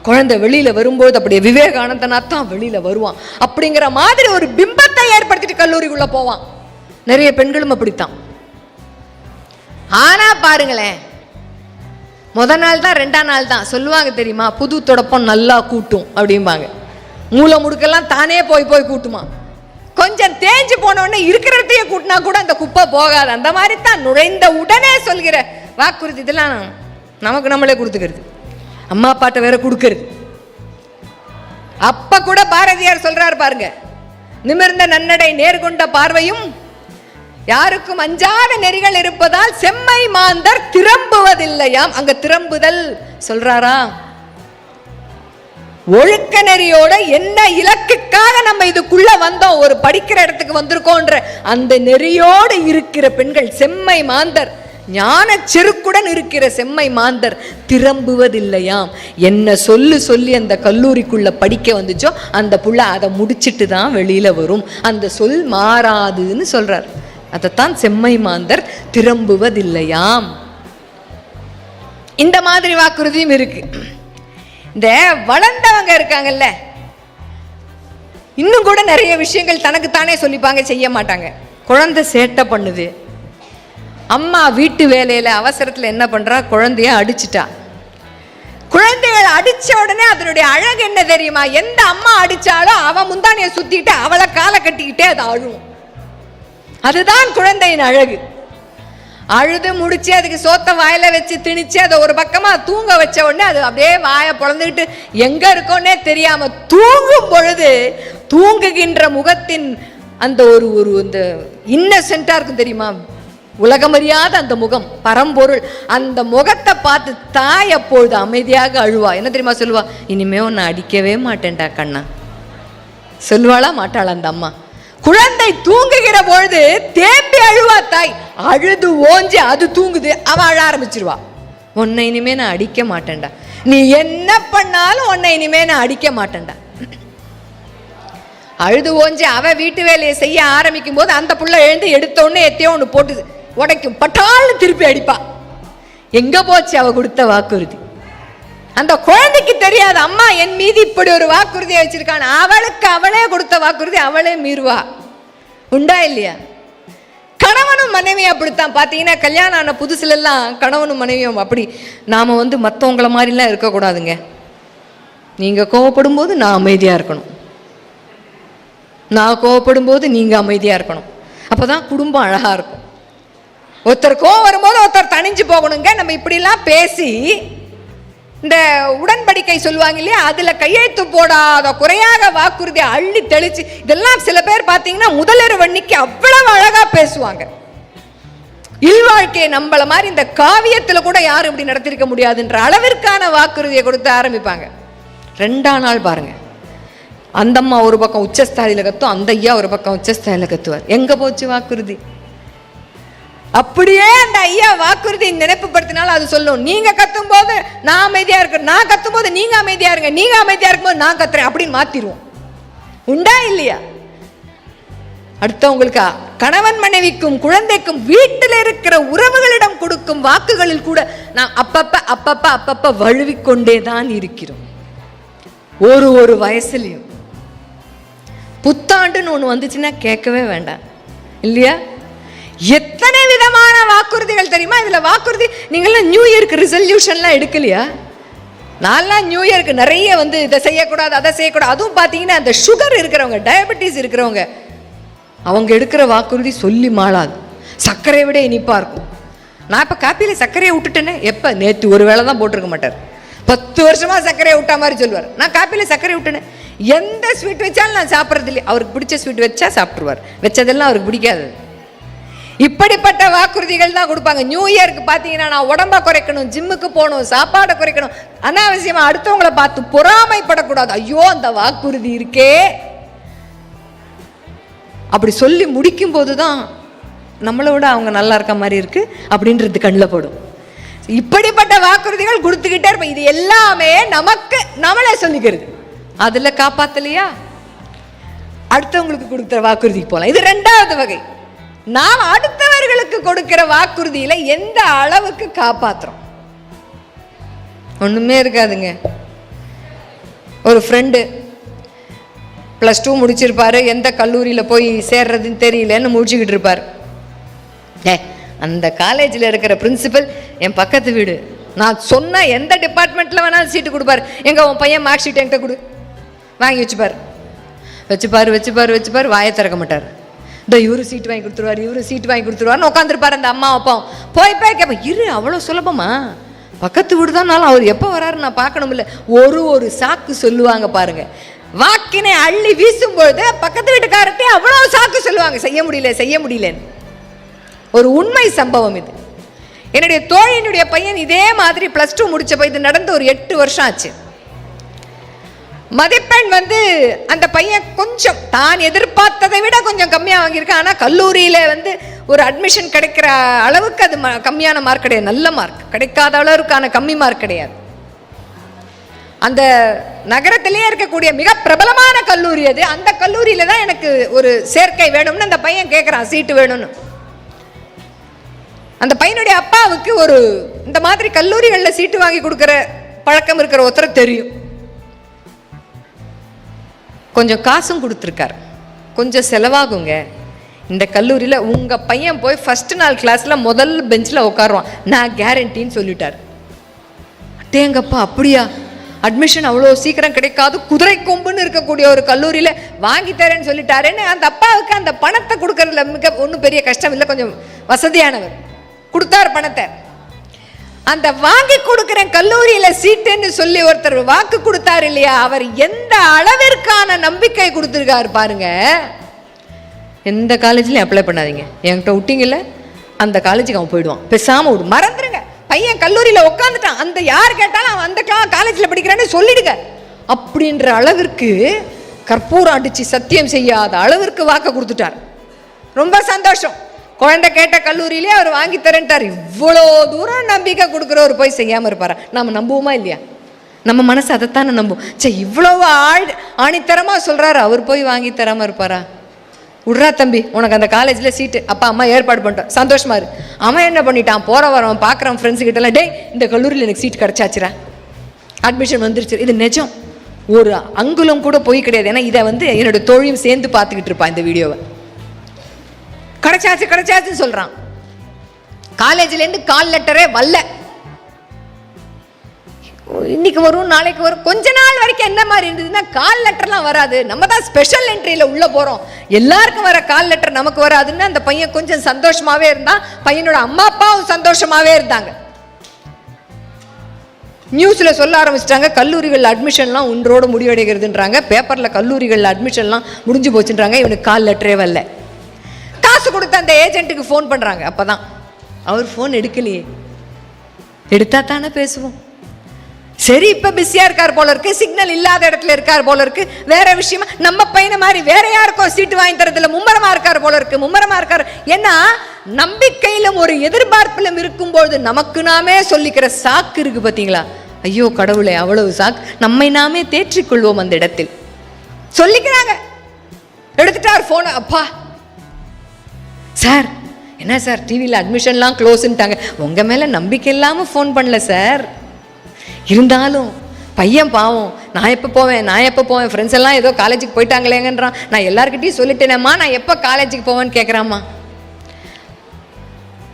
குழந்தை வெளியில வரும்போது அப்படியே விவேகானந்தனா தான் வெளியில வருவான் அப்படிங்கிற மாதிரி ஒரு பிம்பத்தை ஏற்படுத்திட்டு கல்லூரிக்குள்ள போவான். நிறைய பெண்களும் அப்படித்தான். ஆனா பாருங்களேன், முதல் நாள் தான் 2ஆம் நாள் தான் சொல்லுவாங்க தெரியுமா, புது தொடப்பம் நல்லா கூட்டும் அப்படிம்பாங்க. மூளை முடுக்கெல்லாம் தானே போய் கூட்டுமா. கொஞ்சம் தேஞ்சு போன உடனே இருக்கிறதையே கூட்டினா கூட அந்த குப்பை போகாது. அந்த மாதிரி தான் நுழைந்த உடனே சொல்கிற வாக்குறுதி இதெல்லாம் நமக்கு நம்மளே கொடுத்துக்கிறது, அம்மா அப்பாட்ட வேற கொடுக்கறது. அப்ப கூட பாரதியார் சொல்றாரு பாருங்க, நிமிர்ந்த நன்னடை நேர்கொண்ட பார்வையும் யாருக்கும் அஞ்சாத நெறிகள் இருப்பதால் செம்மை மாந்தர் திரம்புவதில்லையாம். அங்க திரம்புதல் சொல்றாரா, ஒழுக்க நெறியோட என்ன இலக்குக்காக நம்ம இதுக்குள்ள வந்தோம், ஒரு படிக்கிற இடத்துக்கு வந்திருக்கோன்ற அந்த நெறியோடு இருக்கிற பெண்கள் செம்மை மாந்தர், ஞான செருக்குடன் இருக்கிற செம்மை மாந்தர் திரம்புவதில்லையாம். என்ன சொல்லி அந்த கல்லூரிக்குள்ள படிக்க வந்துச்சோ அந்த புள்ள அதை முடிச்சிட்டு தான் வெளியில வரும், அந்த சொல் மாறாதுன்னு சொல்றார். அதைத்தான் செம்மை மாந்தர் திரம்புவதில்லையாம். இந்த மாதிரி வாக்குறுதியும் இருக்கு. இந்த வளர்ந்தவங்க இருக்காங்கல்ல, இன்னும் கூட நிறைய விஷயங்கள் தனக்கு தானே சொல்லிப்பாங்க, செய்ய மாட்டாங்க. குழந்தை சேட்டை பண்ணுது, அம்மா வீட்டு வேலையில அவசரத்துல என்ன பண்றா, குழந்தைய அடிச்சிட்டா. குழந்தைகளை அடிச்ச உடனே அதனுடைய அழகு என்ன தெரியுமா, எந்த அம்மா அடிச்சாலும் அவன் முந்தானைய சுத்திட்டு அவளை காலை கட்டிக்கிட்டே அது அழுவும். அதுதான் குழந்தையின் அழகு. அழுது முடிச்சு அதுக்கு சோத்த வாயில வச்சு திணிச்சு அதை ஒரு பக்கமா தூங்க வச்ச உடனே அது அப்படியே வாயை பொழந்துக்கிட்டு எங்க இருக்கோன்னே தெரியாம தூங்கும் பொழுது தூங்குகின்ற முகத்தின் அந்த ஒரு இந்த இன்னசென்ட்டா இருக்கும் தெரியுமா, உலகமறியாத அந்த முகம், பரம்பொருள், அந்த முகத்தை பார்த்து தாய் அப்பொழுது அமைதியாக அழுவா. என்ன தெரியுமா சொல்லுவா, இனிமே உன்னை அடிக்கவே மாட்டேன்டா கண்ணா. சொல்லுவாளா மாட்டாளா அந்த அம்மா? குழந்தை தூங்குகிற பொழுது தேம்பி அழுவா தாய், அழுது ஓஞ்சி அது தூங்குது, அவ அழ ஆரம்பிச்சிருவா, உன்னை இனிமே நான் அடிக்க மாட்டேன்டா, நீ என்ன பண்ணாலும் உன்னை இனிமே நான் அடிக்க மாட்டேன்டா. அழுது ஓஞ்சி அவ வீட்டு வேலையை செய்ய ஆரம்பிக்கும் போது அந்த புள்ள எழுந்து எடுத்த உடனே எத்தையோ ஒன்று போட்டு உடைக்கும், பட்டாலும் திருப்பி அடிப்பா. எங்க போச்சு அவ கொடுத்த வாக்குறுதி? அந்த குழந்தைக்கு தெரியாது அம்மா என் மீது இப்படி ஒரு வாக்குறுதியை வச்சிருக்கான். அவளுக்கு அவளே கொடுத்த வாக்குறுதி அவளே மீறுவா. உண்டா இல்லையா? கணவனும் மனைவியும் அப்படித்தான். பார்த்தீங்கன்னா கல்யாணம் ஆன புதுசுல எல்லாம் கணவனும் மனைவியும் அப்படி நாம மற்றவங்கள மாதிரிலாம் இருக்கக்கூடாதுங்க. நீங்க கோவப்படும் போது நான் அமைதியா இருக்கணும், நான் கோவப்படும் போது நீங்க அமைதியா இருக்கணும். அப்பதான் குடும்பம் அழகா இருக்கும். ஒருத்தர் கோவம் வரும்போது ஒருத்தர் தனிஞ்சு போகணுங்க. நம்ம இப்படிலாம் பேசி இந்த உடன்படிக்கை சொல்லுவாங்க இல்லையா, அதுல கையெழுத்து போடாத குறையாக வாக்குறுதி அள்ளி தெளிச்சு, இதெல்லாம் சில பேர் பாத்தீங்கன்னா முதலர் வன்னிக்கு அவ்வளவு அழகா பேசுவாங்க. இல்வாழ்க்கையை நம்மள மாதிரி இந்த காவியத்துல கூட யாரும் இப்படி நடத்திருக்க முடியாதுன்ற அளவிற்கான வாக்குறுதியை கொடுத்து ஆரம்பிப்பாங்க. 2ஆம் நாள் பாருங்க, அந்த அம்மா ஒரு பக்கம் உச்சஸ்தாயில கத்தும், அந்த ஐயா ஒரு பக்கம் உச்சஸ்தாயில கத்துவார். எங்க போச்சு வாக்குறுதி? அப்படியே அந்த ஐயா வாக்குறுதி நினைப்பு படுத்தினாலும் அது சொல்லும், நீங்க கத்தும் போது நான் அமைதியா இருக்கேன், நான் கத்தும் போது நீங்க அமைதியா இருங்க, நீங்க அமைதியா இருக்கும்போது நான் கத்துறேன் அப்படின்னு மாத்திடுவோம். உண்டா இல்லையா? அடுத்தவங்களுக்கு கணவன் மனைவிக்கும் குழந்தைக்கும் வீட்டில் இருக்கிற உறவுகளிடம் கொடுக்கும் வாக்குகளில் கூட நான் அப்பப்ப வழுவிக்கொண்டே தான் இருக்கிறோம். ஒரு வயசுலயும் புத்தாண்டுன்னு ஒண்ணு வந்துச்சுன்னா கேட்கவே வேண்டாம் இல்லையா? எத்தனை விதமான வாக்குறுதிகள் தெரியுமா? இதுல வாக்குறுதி நீங்களாம் நியூ இயர்க்கு ரிசல்யூஷன்லாம் எடுக்கலையா? நான்லாம் நியூ இயர்க்கு நிறைய இதை செய்யக்கூடாது அதை செய்யக்கூடாது. அதுவும் பார்த்தீங்கன்னா அந்த சுகர் இருக்கிறவங்க, டயபெட்டிஸ் இருக்கிறவங்க, அவங்க எடுக்கிற வாக்குறுதி சொல்லி மாளாது. சர்க்கரையை விட இனிப்பா இருக்கும். நான் இப்போ காப்பியில் சர்க்கரையை விட்டுட்டேனே, எப்போ? நேற்று ஒரு வேளை தான் போட்டிருக்க மாட்டார், 10 வருஷமா சர்க்கரையை விட்டா மாதிரி சொல்லுவார். நான் காப்பியில் சர்க்கரை விட்டேனே, எந்த ஸ்வீட் வச்சாலும் நான் சாப்பிட்றது இல்லை. அவருக்கு பிடிச்ச ஸ்வீட் வச்சா சாப்பிட்ருவார், வச்சதெல்லாம் அவருக்கு பிடிக்காது. இப்படிப்பட்ட வாக்குறுதிகள் தான் கொடுப்பாங்க. நியூ இயருக்கு பார்த்தீங்கன்னா நான் உடம்ப குறைக்கணும், ஜிம்முக்கு போகணும், சாப்பாடை குறைக்கணும், அனாவசியமா அடுத்தவங்களை பார்த்து பொறாமைப்படக்கூடாது. ஐயோ அந்த வாக்குறுதி இருக்கே, அப்படி சொல்லி முடிக்கும் போதுதான் நம்மளை விட அவங்க நல்லா இருக்க மாதிரி இருக்கு அப்படின்றது கண்ணில் படும். இப்படிப்பட்ட வாக்குறுதிகள் கொடுத்துக்கிட்டே இருப்போம். இது எல்லாமே நமக்கு நம்மளே சொல்லிக்கிறது. அதுல காப்பாத்தலையா, அடுத்தவங்களுக்கு கொடுக்குற வாக்குறுதிக்கு போலாம். இது 2வது வகை. நாம் அடுத்தவர்களுக்கு கொடுக்கிற வாக்குறுதியில எந்த அளவுக்கு காப்பாத்துறோம்? ஒண்ணுமே இருக்காதுங்க. ஒரு ஃப்ரெண்டு +2 முடிச்சிருப்பாரு, எந்த கல்லூரியில் போய் சேர்றதுன்னு தெரியலன்னு முடிச்சுக்கிட்டு இருப்பார். அந்த காலேஜில் இருக்கிற பிரின்சிபல் என் பக்கத்து வீடு, நான் சொன்ன எந்த டிபார்ட்மெண்ட்டில் வேணாலும் சீட்டு கொடுப்பாரு. எங்க உன் பையன் மார்க் ஷீட் என்கிட்ட கொடு, வாங்கி வச்சுப்பார், வாயை திறக்க மாட்டார். இந்த இவரு சீட்டு வாங்கி கொடுத்துருவாருன்னு உட்காந்துருப்பாரு. அந்த அம்மா அப்பாவும் போய் கேட்பேன், இரு அவ்வளோ சுலபமா, பக்கத்து வீடு தான், அவர் எப்போ வராரு நான் பார்க்கணும் இல்லை. ஒரு சாக்கு சொல்லுவாங்க பாருங்க. வாக்கினை அள்ளி வீசும் பொழுது பக்கத்து வீட்டுக்காரர்கிட்ட அவ்வளவு சாக்கு சொல்லுவாங்க, செய்ய முடியலன்னு. ஒரு உண்மை சம்பவம் இது. என்னுடைய தோழியினுடைய பையன் இதே மாதிரி +2 முடிச்சப்ப, இது நடந்து ஒரு 8 வருஷம் ஆச்சு. மதிப்பெண் அந்த பையன் கொஞ்சம் தான் எதிர்பார்த்ததை விட கொஞ்சம் கம்மியா வாங்கியிருக்கான். ஆனா கல்லூரியில ஒரு அட்மிஷன் கிடைக்கிற அளவுக்கு அது கம்மியான மார்க் கிடையாது, நல்ல மார்க். கிடைக்காத அளவுக்கான கம்மி மார்க் கிடையாது. அந்த நகரத்திலேயே இருக்கக்கூடிய மிக பிரபலமான கல்லூரி அது. அந்த கல்லூரியில தான் எனக்கு ஒரு சேர்க்கை வேணும்னு அந்த பையன் கேட்கிறான், சீட்டு வேணும்னு. அந்த பையனுடைய அப்பாவுக்கு ஒரு இந்த மாதிரி கல்லூரிகளில் சீட்டு வாங்கி கொடுக்கிற பழக்கம் இருக்கிற ஒருத்தர் தெரியும். கொஞ்சம் காசும் கொடுத்துருக்கார். கொஞ்சம் செலவாகுங்க, இந்த கல்லூரியில் உங்க பையன் போய் ஃபர்ஸ்ட் நாள் கிளாஸ்ல முதல் பெஞ்சில் உட்காருவான், நான் கேரண்டின்னு சொல்லிட்டார். அட்டேங்கப்பா, அப்படியா? அட்மிஷன் அவ்வளோ சீக்கிரம் கிடைக்காது, குதிரை கொம்புன்னு இருக்கக்கூடிய ஒரு கல்லூரியில் வாங்கி தரேன்னு சொல்லிட்டாருன்னு அந்த அப்பாவுக்கு அந்த பணத்தை கொடுக்கறதுல மிக ஒன்றும் பெரிய கஷ்டம் இல்லை, கொஞ்சம் வசதியானவர். கொடுத்தார் பணத்தை. அந்த வாங்கி கொடுக்கிற கல்லூரியில சீட்டுன்னு சொல்லி ஒருத்தர் வாக்கு கொடுத்தாரு இல்லையா, அவர் எந்த அளவிற்கான நம்பிக்கை கொடுத்துருக்காரு பாருங்க. எந்த காலேஜ்லயும் அப்ளை பண்ணாதீங்க, என்கிட்ட விட்டீங்கல்ல அந்த காலேஜுக்கு அவன் போயிடுவான், பேசாம விடு, மறந்துடுங்க. பையன் கல்லூரியில உட்காந்துட்டான், அந்த யார் கேட்டாலும் அவன் அந்த காலேஜ்ல படிக்கிறான்னு சொல்லிடுங்க அப்படின்ற அளவிற்கு கற்பூரம் அடிச்சு சத்தியம் செய்யாத அளவிற்கு வாக்கு கொடுத்துட்டார். ரொம்ப சந்தோஷம். குழந்தை கேட்ட கல்லூரியிலே அவர் வாங்கி தரேன்ட்டார். இவ்வளோ தூரம் நம்பிக்கை கொடுக்குறவர் போய் செய்யாமல் இருப்பாரா? நம்ம நம்புவோமா இல்லையா? நம்ம மனசு அதைத்தானே நம்பும். சரி, இவ்வளவு ஆணித்தரமாக சொல்கிறாரு, அவர் போய் வாங்கி தராமல் இருப்பாரா? விட்றா தம்பி, உனக்கு அந்த காலேஜில் சீட்டு அப்பா அம்மா ஏற்பாடு பண்ணிட்டோம், சந்தோஷமா இரு. அவன் என்ன பண்ணிட்டான், போகிற வரவன் பார்க்குறான் ஃப்ரெண்ட்ஸு கிட்டலாம், டே இந்த கல்லூரியில் எனக்கு சீட் கிடச்சாச்சுரா, அட்மிஷன் வந்துருச்சு. இது நிஜம், ஒரு அங்குலம் கூட போய் கிடையாது. ஏன்னா இதை என்னோட தோழியும் சேர்ந்து பார்த்துக்கிட்டு இருப்பான் இந்த வீடியோவை. கிடைச்சாச்சுன்னு சொல்றான். காலேஜ்லேருந்து கால் லெட்டரே வரல, இன்னைக்கு வரும் நாளைக்கு வரும். கொஞ்ச நாள் வரைக்கும் என்ன மாதிரி இருந்ததுன்னா கால் லெட்டர்லாம் வராது, நம்ம தான் ஸ்பெஷல் என்ட்ரியில் உள்ள போறோம், எல்லாருக்கும் வர கால் லெட்டர் நமக்கு வராதுன்னு அந்த பையன் கொஞ்சம் சந்தோஷமாவே இருந்தான். பையனோட அம்மா அப்பாவும் சந்தோஷமாவே இருந்தாங்க. நியூஸ்ல சொல்ல ஆரம்பிச்சிட்டாங்க, கல்லூரிகள் அட்மிஷன்லாம் ஒன்றோடு முடிவடைகிறதுன்றாங்க. பேப்பர்ல கல்லூரிகள் அட்மிஷன்லாம் முடிஞ்சு போச்சுன்றாங்க. இவனுக்கு கால் லெட்டரே வரல. காசு கொடுத்த அந்த ஏஜென்ட்டுக்கு ஃபோன் பண்றாங்க. அப்பதான் அவர் ஃபோன் எடுக்கலையே. எடுத்தா தானே பேசுவோம். சரி, இப்ப பிஸியா இருக்கார் போல இருக்கு, சிக்னல் இல்லாத இடத்துல இருக்கார் போல இருக்கு, வேற விஷயமா நம்ம பையனை மாதிரி வேற யாருக்கோ சீட்டு வாங்கி தரதுல மும்மரமா இருக்கார் போல இருக்கு, மும்மரமா இருக்காரு. ஏன்னா நம்பிக்கையிலும் ஒரு எதிர்பார்ப்பிலும் இருக்கும்போது நமக்கு நாமே சொல்லிக்கிற சாக்கு இருக்கு பாத்தீங்களா? ஐயோ கடவுளே, அவ்வளவு சாக்கு. நம்மை நாமே தேற்றிக்கொள்வோம் அந்த இடத்தில். சொல்லிக்கிறாங்க. எடுத்துட்டார் போன. அப்பா சார், என்ன சார் டிவியில் அட்மிஷன்லாம் க்ளோஸ்ன்ட்டாங்க. உங்க மேல நம்பிக்கை இல்லாம ஃபோன் பண்ணல சார். இருந்தாலும் பையன் பாவம், நான் எப்போ போவேன், ஃப்ரெண்ட்ஸ் எல்லாம் ஏதோ காலேஜுக்கு போயிட்டாங்களேங்கன்றான். நான் எல்லாருக்கிட்டையும் சொல்லிட்டேனேம்மா, நான் எப்போ காலேஜுக்கு போவேன்னு கேட்குறாம்மா.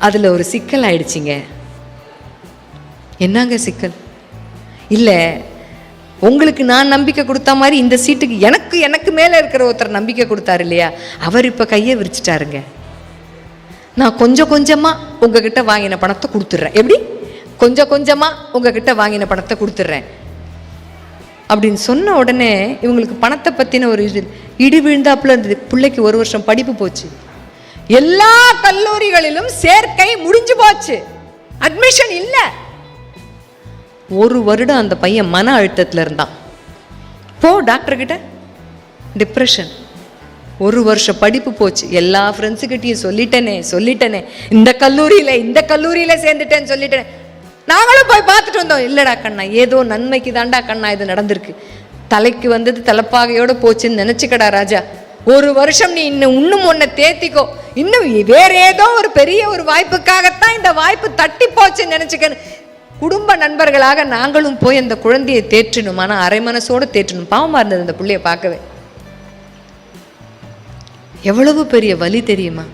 அதில் ஒரு சிக்கல் ஆயிடுச்சிங்க. என்னங்க சிக்கல்? இல்லை, உங்களுக்கு நான் நம்பிக்கை கொடுத்த மாதிரி இந்த சீட்டுக்கு எனக்கு மேலே இருக்கிற ஒருத்தர் நம்பிக்கை கொடுத்தாரு இல்லையா, அவர் இப்போ கையை விரிச்சிட்டாருங்க. நான் கொஞ்சம் கொஞ்சமாக உங்ககிட்ட வாங்கின பணத்தை கொடுத்துட்றேன். எப்படி? கொஞ்சம் கொஞ்சமாக உங்ககிட்ட வாங்கின பணத்தை கொடுத்துட்றேன் அப்படின்னு சொன்ன உடனே இவங்களுக்கு பணத்தை பற்றின ஒரு இடி விழுந்தாப்புல இருந்தது. பிள்ளைக்கு 1 வருஷம் படிப்பு போச்சு. எல்லா கல்லூரிகளிலும் சேர்க்கை முடிஞ்சு போச்சு, அட்மிஷன் இல்லை. 1 வருடம் அந்த பையன் மன அழுத்தத்தில் இருந்தான். டாக்டர் கிட்ட டிப்ரெஷன். 1 வருஷம் படிப்பு போச்சு. எல்லா ஃப்ரெண்ட்ஸுக்கிட்டையும் சொல்லிட்டேனே இந்த கல்லூரியில சேர்ந்துட்டேன்னு சொல்லிட்டேன். நாங்களும் போய் பார்த்துட்டு வந்தோம். இல்லடா கண்ணா, ஏதோ நன்மைக்கு தாண்டா கண்ணா இது நடந்திருக்கு. தலைக்கு வந்தது தலைப்பாகையோட போச்சுன்னு நினைச்சுக்கடா ராஜா. 1 வருஷம் நீ இன்னும் ஒன்ன தேத்திக்கோ. இன்னும் வேற ஏதோ ஒரு பெரிய ஒரு வாய்ப்புக்காகத்தான் இந்த வாய்ப்பு தட்டி போச்சுன்னு நினைச்சுக்க. குடும்ப நண்பர்களாக நாங்களும் போய் அந்த குழந்தையை தேற்றணும். ஆனால் அரை மனசோடு தேற்றணும். பாவமா இருந்தது அந்த பிள்ளைய பார்க்கவே. எவ்வளவு பெரிய வலி தெரியுமா?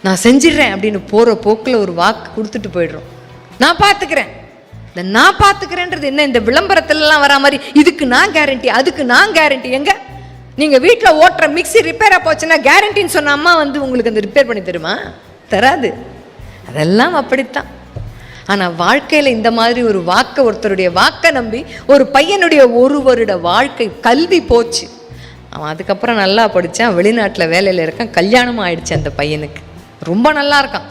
நான் செஞ்சிடறேன் அப்படின்னு போற போக்கில் ஒரு வாக்கு கொடுத்துட்டு போயிடுறோம். நான் பார்த்துக்கிறேன். இந்த நான் பார்த்துக்கிறேன்றது என்ன? இந்த விளம்பரத்துலலாம் வரா மாதிரி இதுக்கு நான் கேரண்டி, அதுக்கு நான் கேரண்டி. எங்க நீங்கள் வீட்டில் ஓட்டுற மிக்சி ரிப்பேராக போச்சுன்னா கேரண்டின்னு சொன்ன அம்மா வந்து உங்களுக்கு அந்த ரிப்பேர் பண்ணி தருமா? தராது. அதெல்லாம் அப்படித்தான். ஆனால் வாழ்க்கையில் இந்த மாதிரி ஒரு வாக்கை, ஒருத்தருடைய வாக்கை நம்பி ஒரு பையனுடைய 1 வருட வாழ்க்கை கல்வி போச்சு. அவன் அதுக்கப்புறம் நல்லா படித்தான், வெளிநாட்டில் வேலையில் இருக்கான், கல்யாணமும் ஆயிடுச்சு அந்த பையனுக்கு. ரொம்ப நல்லா இருக்கான்.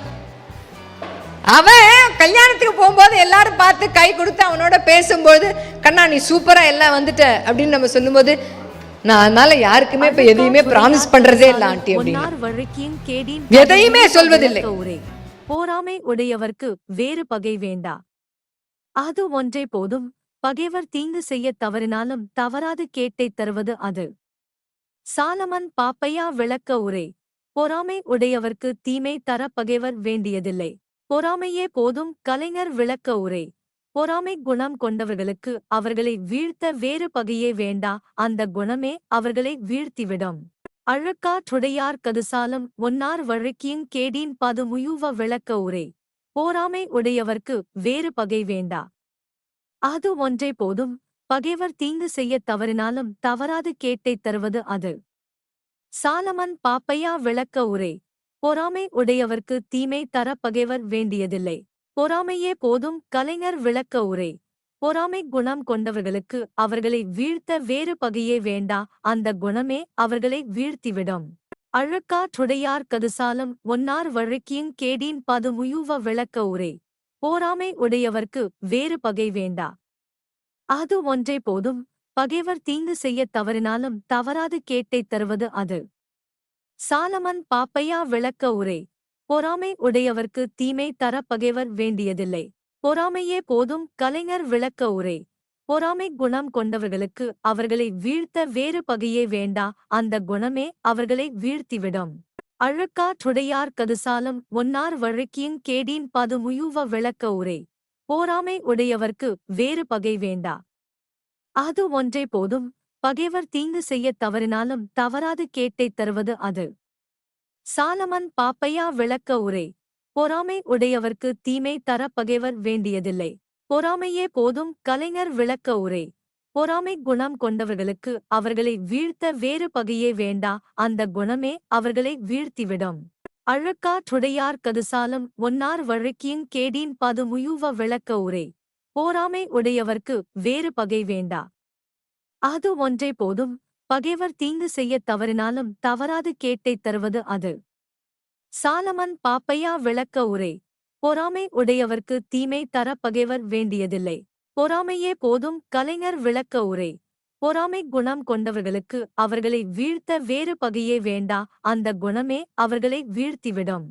அவன் கல்யாணத்துக்கு போகும்போது எல்லாரும் பார்த்து கை கொடுத்து அவனோட பேசும்போது, கண்ணா நீ சூப்பரா எல்லாம் வந்துட்ட அப்படின்னு நம்ம சொல்லும்போது, நான் அதனால யாருக்குமே இப்ப எதையுமே ப்ராமிஸ் பண்றதே இல்லை ஆண்டி அப்படின்னு எதையுமே சொல்வதில்லை. போராமை உடையவர்க்கு வேறு பகை வேண்டா, அது ஒன்றே போதும். பகைவர் தீங்கு செய்ய தவறினாலும் தவறாது கேட்டை தருவது அது. சாலமன் பாப்பையா விளக்க உரை. பொறாமை உடையவர்க்கு தீமை தர பகைவர் வேண்டியதில்லை, பொறாமையே போதும். கலைஞர் விளக்க உரை. பொறாமை குணம் கொண்டவர்களுக்கு அவர்களை வீழ்த்த வேறு பகையே வேண்டா, அந்த குணமே அவர்களை வீழ்த்திவிடும். அழுக்காற்றுடையார் கதுசாலம் ஒன்னார் வழக்கியும் கேடின் பதுமுயுவ விளக்க உரை. போராமை உடையவர்க்கு வேறு பகை வேண்டா, அது ஒன்றே போதும். பகைவர் தீங்கு செய்ய தவறினாலும் தவறாது கேட்டை தருவது அது. சாலமன் பாப்பையா விளக்க உரை. பொறாமை உடையவர்க்கு தீமை தர பகைவர் வேண்டியதில்லை, பொறாமையே போதும். கலைஞர் விளக்க உரை. பொறாமை குணம் கொண்டவர்களுக்கு அவர்களை வீழ்த்த வேறு பகையே வேண்டா, அந்த குணமே அவர்களை வீழ்த்திவிடும். அழுக்காற்றுடையார் கதுசாலம் ஒன்னார் வழக்கியும் கேடின் பதுமுயுவ விளக்க உரை. போராமை உடையவர்க்கு வேறு பகை வேண்டா, அது ஒன்றே போதும். பகைவர் தீங்கு செய்ய தவறினாலும் தவறாது கேட்டை தருவது அது. சாலமன் பாப்பையா விளக்க உரை. பொறாமை உடையவர்க்கு தீமை தர பகைவர் வேண்டியதில்லை, பொறாமையே போதும். கலைஞர் விளக்க உரை. பொறாமை குணம் கொண்டவர்களுக்கு அவர்களை வீழ்த்த வேறு பகையே வேண்டா, அந்த குணமே அவர்களை வீழ்த்திவிடும். அழுக்காற்றுடையார் கதுசாலம் ஒன்னார் வழக்கியும் கேடின் பதுமுயுவ விளக்க உரை. போராமை உடையவர்க்கு வேறு பகை வேண்டா, அது ஒன்றே போதும். பகைவர் தீங்கு செய்ய தவறினாலும் தவறாது கேட்டை தருவது அது. சாலமன் பாப்பையா விளக்க உரை. பொறாமை உடையவர்க்கு தீமை தர பகைவர் வேண்டியதில்லை, பொறாமையே போதும். கலைஞர் விளக்க உரை. பொறாமை குணம் கொண்டவர்களுக்கு அவர்களை வீழ்த்த வேறு பகையே வேண்டா, அந்த குணமே அவர்களை வீழ்த்திவிடும். அழுக்காற்றுடையார் கதுசாலம் ஒன்னார் வழக்கியும் கேடின் பதுமுயுவ விளக்க உரை. போராமை உடையவர்க்கு வேறு பகை வேண்டா. அது ஒன்றே போதும். பகைவர் தீங்கு செய்யத் தவறினாலும் தவறாது கேட்டைத் தருவது அது. சாலமன் பாப்பையா விளக்க உரை. பொறாமை உடையவர்க்கு தீமை தர பகைவர் வேண்டியதில்லை. பொறாமையே போதும். கலைஞர் விளக்க உரை. பொறாமை குணம் கொண்டவர்களுக்கு அவர்களை வீழ்த்த வேறு பகையே வேண்டா, அந்த குணமே அவர்களை வீழ்த்திவிடும்.